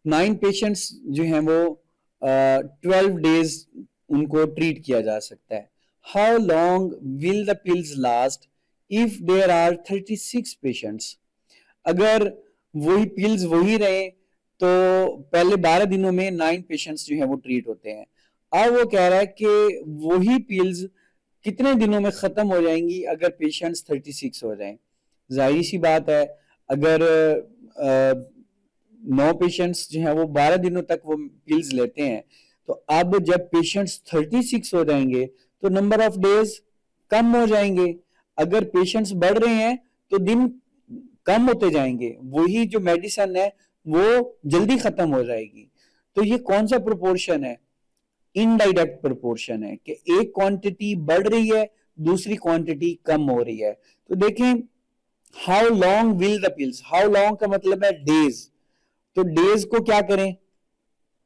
9 पेशेंट्स जो हैं वो 12 डेज उनको ट्रीट किया जा सकता है। How long will the pills last if there are 36 patients? अगर वही पिल्स वही रहे तो पहले 12 दिनों में 9 पेशेंट्स जो हैं वो ट्रीट होते हैं। अब वो कह रहा है कि वही पिल्स कितने दिनों में खत्म हो जाएंगी अगर पेशेंट्स 36 हो जाएं। जाहिर सी बात है, अगर 9 पेशेंट्स जो हैं वो 12 दिनों तक वो पिल्स लेते हैं, तो अब जब पेशेंट्स 36 हो जाएंगे तो नंबर ऑफ डेज कम हो जाएंगे। अगर पेशेंट्स बढ़ रहे हैं तो दिन कम होते जाएंगे, वही जो मेडिसिन है वो जल्दी खत्म हो जाएगी। तो ये कौन सा प्रोपोर्शन है? इनडायरेक्ट प्रोपोर्शन है कि एक क्वांटिटी बढ़ रही है, दूसरी क्वांटिटी कम हो रही है। तो देखें, how long will the pills, how long का मतलब है डेज। तो डेज को क्या करें,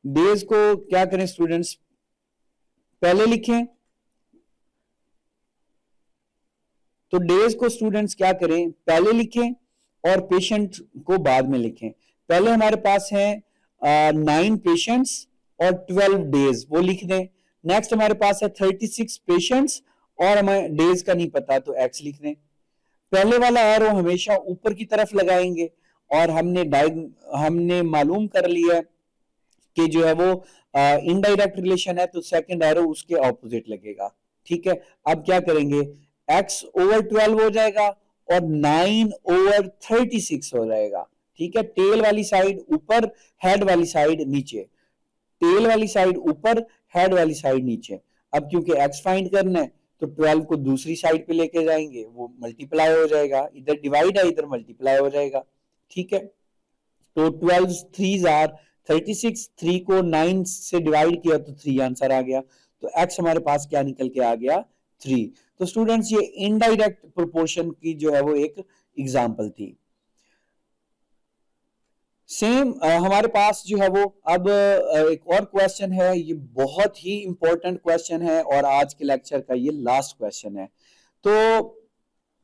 डेज को क्या करें स्टूडेंट्स, पहले लिखें। तो डेज को स्टूडेंट्स क्या करें, पहले लिखें और पेशेंट को बाद में लिखें। पहले हमारे पास है 9 पेशेंट्स और 12 डेज, वो लिख दें। नेक्स्ट हमारे पास है 36 पेशेंट्स और हमें डेज का नहीं पता तो एक्स लिख दें। पहले वाला एरो हमेशा ऊपर की तरफ लगाएंगे और हमने मालूम कर लिया कि जो है वो इनडायरेक्ट रिलेशन है, तो सेकंड एरो उसके ऑपोजिट लगेगा, ठीक है। अब क्या करेंगे, x/12 हो जाएगा और 9/36 हो जाएगा, ठीक है। टेल वाली साइड ऊपर, हेड वाली साइड नीचे, टेल वाली साइड ऊपर, हेड वाली साइड नीचे। अब क्योंकि x फाइंड करना है तो 12 को दूसरी साइड पे लेके जाएंगे, वो मल्टीप्लाई हो जाएगा, इधर डिवाइड है इधर मल्टीप्लाई हो जाएगा, ठीक है। तो 12 3s आर 36 3 को 9 से डिवाइड किया तो 3 आंसर आ गया। तो x हमारे पास क्या निकल के आ गया, 3। तो स्टूडेंट्स ये इनडायरेक्ट प्रोपोर्शन की जो है वो एक एग्जांपल थी। सेम हमारे पास जो है वो अब एक और क्वेश्चन है, ये बहुत ही इंपॉर्टेंट क्वेश्चन है और आज के लेक्चर का ये लास्ट क्वेश्चन है, तो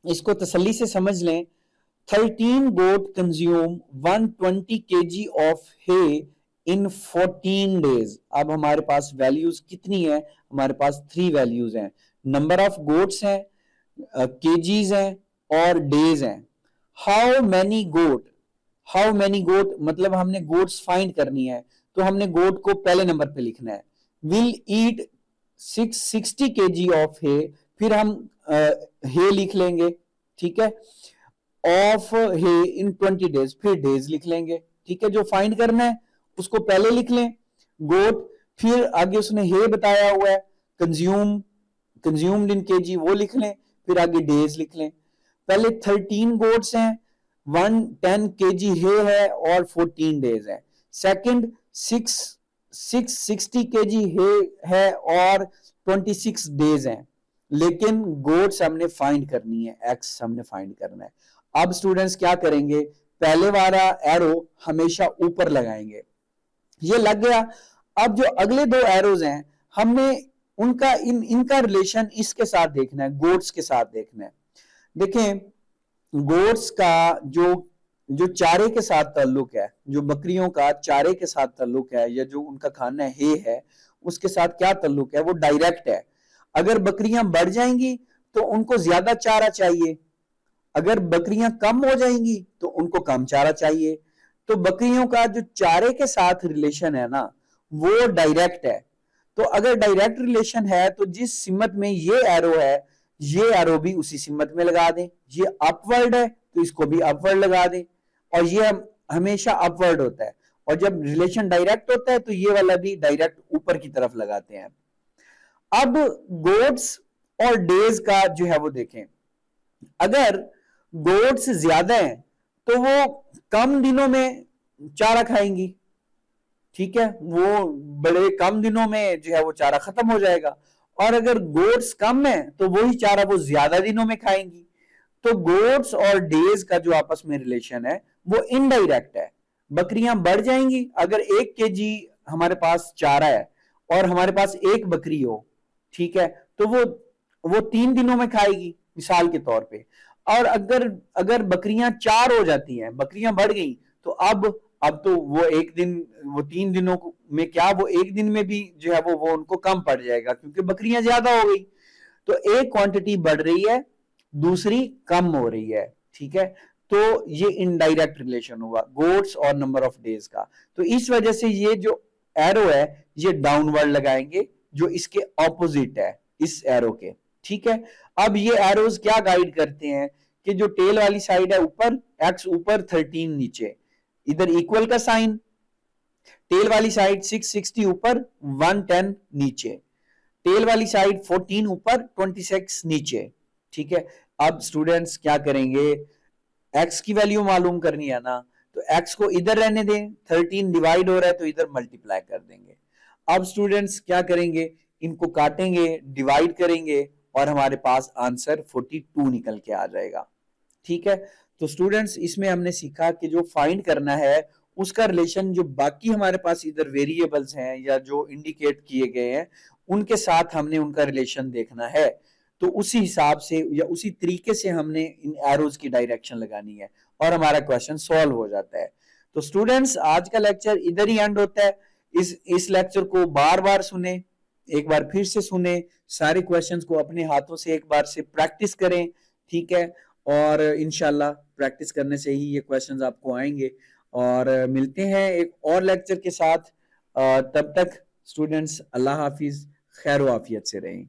इसको तसल्ली से समझ लें। 13 goat consume 120 kg of hay in 14 days। अब हमारे पास वैल्यूज कितनी है, हमारे पास 3 वैल्यूज हैं, नंबर ऑफ गोट्स हैं, केजीज हैं और डेज हैं। हाउ मैनी गोट मतलब हमने गोट्स फाइंड करनी है, तो हमने गोट को पहले नंबर पे लिखना है। विल ईट 660 kg ऑफ हे, फिर हम हे लिख लेंगे, ठीक है, ऑफ हे इन 20 डेज, फिर डेज लिख लेंगे, ठीक है। जो फाइंड करना है उसको पहले लिख लें गोट, फिर आगे उसने हे बताया हुआ है, कंज्यूम्ड इन केजी, वो लिख लें, फिर आगे डेज लिख लें। पहले 13 गोट्स हैं, 110 केजी हे है और 14 डेज है। सेकंड 660 केजी हे है और 26 डेज हैं, लेकिन गोट्स हमने फाइंड करनी है, एक्स हमने फाइंड करना है। अब स्टूडेंट्स क्या करेंगे, पहले वाला एरो हमेशा ऊपर लगाएंगे, ये लग गया। अब जो अगले दो एरोज हैं हमने उनका इनका रिलेशन इसके साथ देखना है, गोट्स के साथ देखना है। देखें गोट्स का जो जो चारे के साथ ताल्लुक है, जो बकरियों का चारे के साथ ताल्लुक है, या जो उनका खाना है उसके साथ क्या ताल्लुक है, वो डायरेक्ट है। अगर बकरियां बढ़ जाएंगी तो उनको ज्यादा चारा चाहिए, अगर बकरियां कम हो जाएंगी तो उनको कम चारा चाहिए। तो बकरियों का जो चारे के साथ रिलेशन है ना, वो डायरेक्ट है। तो अगर डायरेक्ट रिलेशन है तो जिस सिमत में ये एरो है, ये एरो भी उसी सिमत में लगा दें। ये अपवर्ड है तो इसको भी अपवर्ड लगा दें, और ये हमेशा अपवर्ड होता है। और जब रिलेशन डायरेक्ट होता है तो ये वाला भी डायरेक्ट ऊपर की तरफ लगाते हैं। अब गोट्स और डेज का जो है वो देखें, अगर गोट्स ज्यादा हैं तो वो कम दिनों में चारा खाएंगी, ठीक है, वो बड़े कम दिनों में जो है वो चारा खत्म हो जाएगा। और अगर गोट्स कम है तो वही चारा वो ज्यादा दिनों में खाएंगी। तो गोट्स और डेज का जो आपस में रिलेशन है वो इनडायरेक्ट है। बकरियां बढ़ जाएंगी, अगर 1 kg हमारे पास चारा है और हमारे पास एक बकरी हो, ठीक है, तो वो 3 दिनों में खाएगी मिसाल के तौर पे। और अगर अगर बकरियां 4 हो जाती हैं, बकरियां बढ़ गई, तो अब तो वो एक दिन, वो 3 दिनों में क्या, वो एक दिन में भी जो है वो उनको कम पड़ जाएगा, क्योंकि बकरियां ज्यादा हो गई। तो एक क्वांटिटी बढ़ रही है, दूसरी कम हो रही है, ठीक है। तो ये इनडायरेक्ट रिलेशन हुआ गोट्स और नंबर ऑफ डेज का। तो इस वजह से ये जो एरो है ये डाउनवर्ड लगाएंगे, जो इसके ऑपोजिट है इस एरो के, ठीक है। अब ये एरोज क्या गाइड करते हैं कि जो टेल वाली साइड है ऊपर, एक्स ऊपर 13 नीचे, इधर इक्वल का साइन, टेल वाली साइड 660 ऊपर 110 नीचे, टेल वाली साइड 14 ऊपर 26 नीचे, ठीक है। अब स्टूडेंट्स क्या करेंगे, एक्स की वैल्यू मालूम करनी है ना, तो एक्स को इधर रहने दें, 13 डिवाइड हो रहा है तो इधर मल्टीप्लाई कर देंगे। अब स्टूडेंट्स क्या करेंगे, इनको काटेंगे, डिवाइड करेंगे और हमारे पास आंसर 42 निकल के आ जाएगा, ठीक है। तो स्टूडेंट्स इसमें हमने सीखा कि जो फाइंड करना है उसका रिलेशन जो बाकी हमारे पास इधर वेरिएबल्स हैं या जो इंडिकेट किए गए हैं उनके साथ हमने उनका रिलेशन देखना है। तो उसी हिसाब से या उसी तरीके से हमने इन एरोज की डायरेक्शन लगानी है और हमारा क्वेश्चन सॉल्व हो जाता है। तो स्टूडेंट्स आज का लेक्चर इधर ही एंड होता है। इस लेक्चर को बार बार सुने, एक बार फिर से सुने, सारे क्वेश्चंस को अपने हाथों से एक बार से प्रैक्टिस करें, ठीक है। और इंशाल्लाह प्रैक्टिस करने से ही ये क्वेश्चंस आपको आएंगे। और मिलते हैं एक और लेक्चर के साथ। तब तक स्टूडेंट्स अल्लाह हाफिज, खैर आफियत से रहें।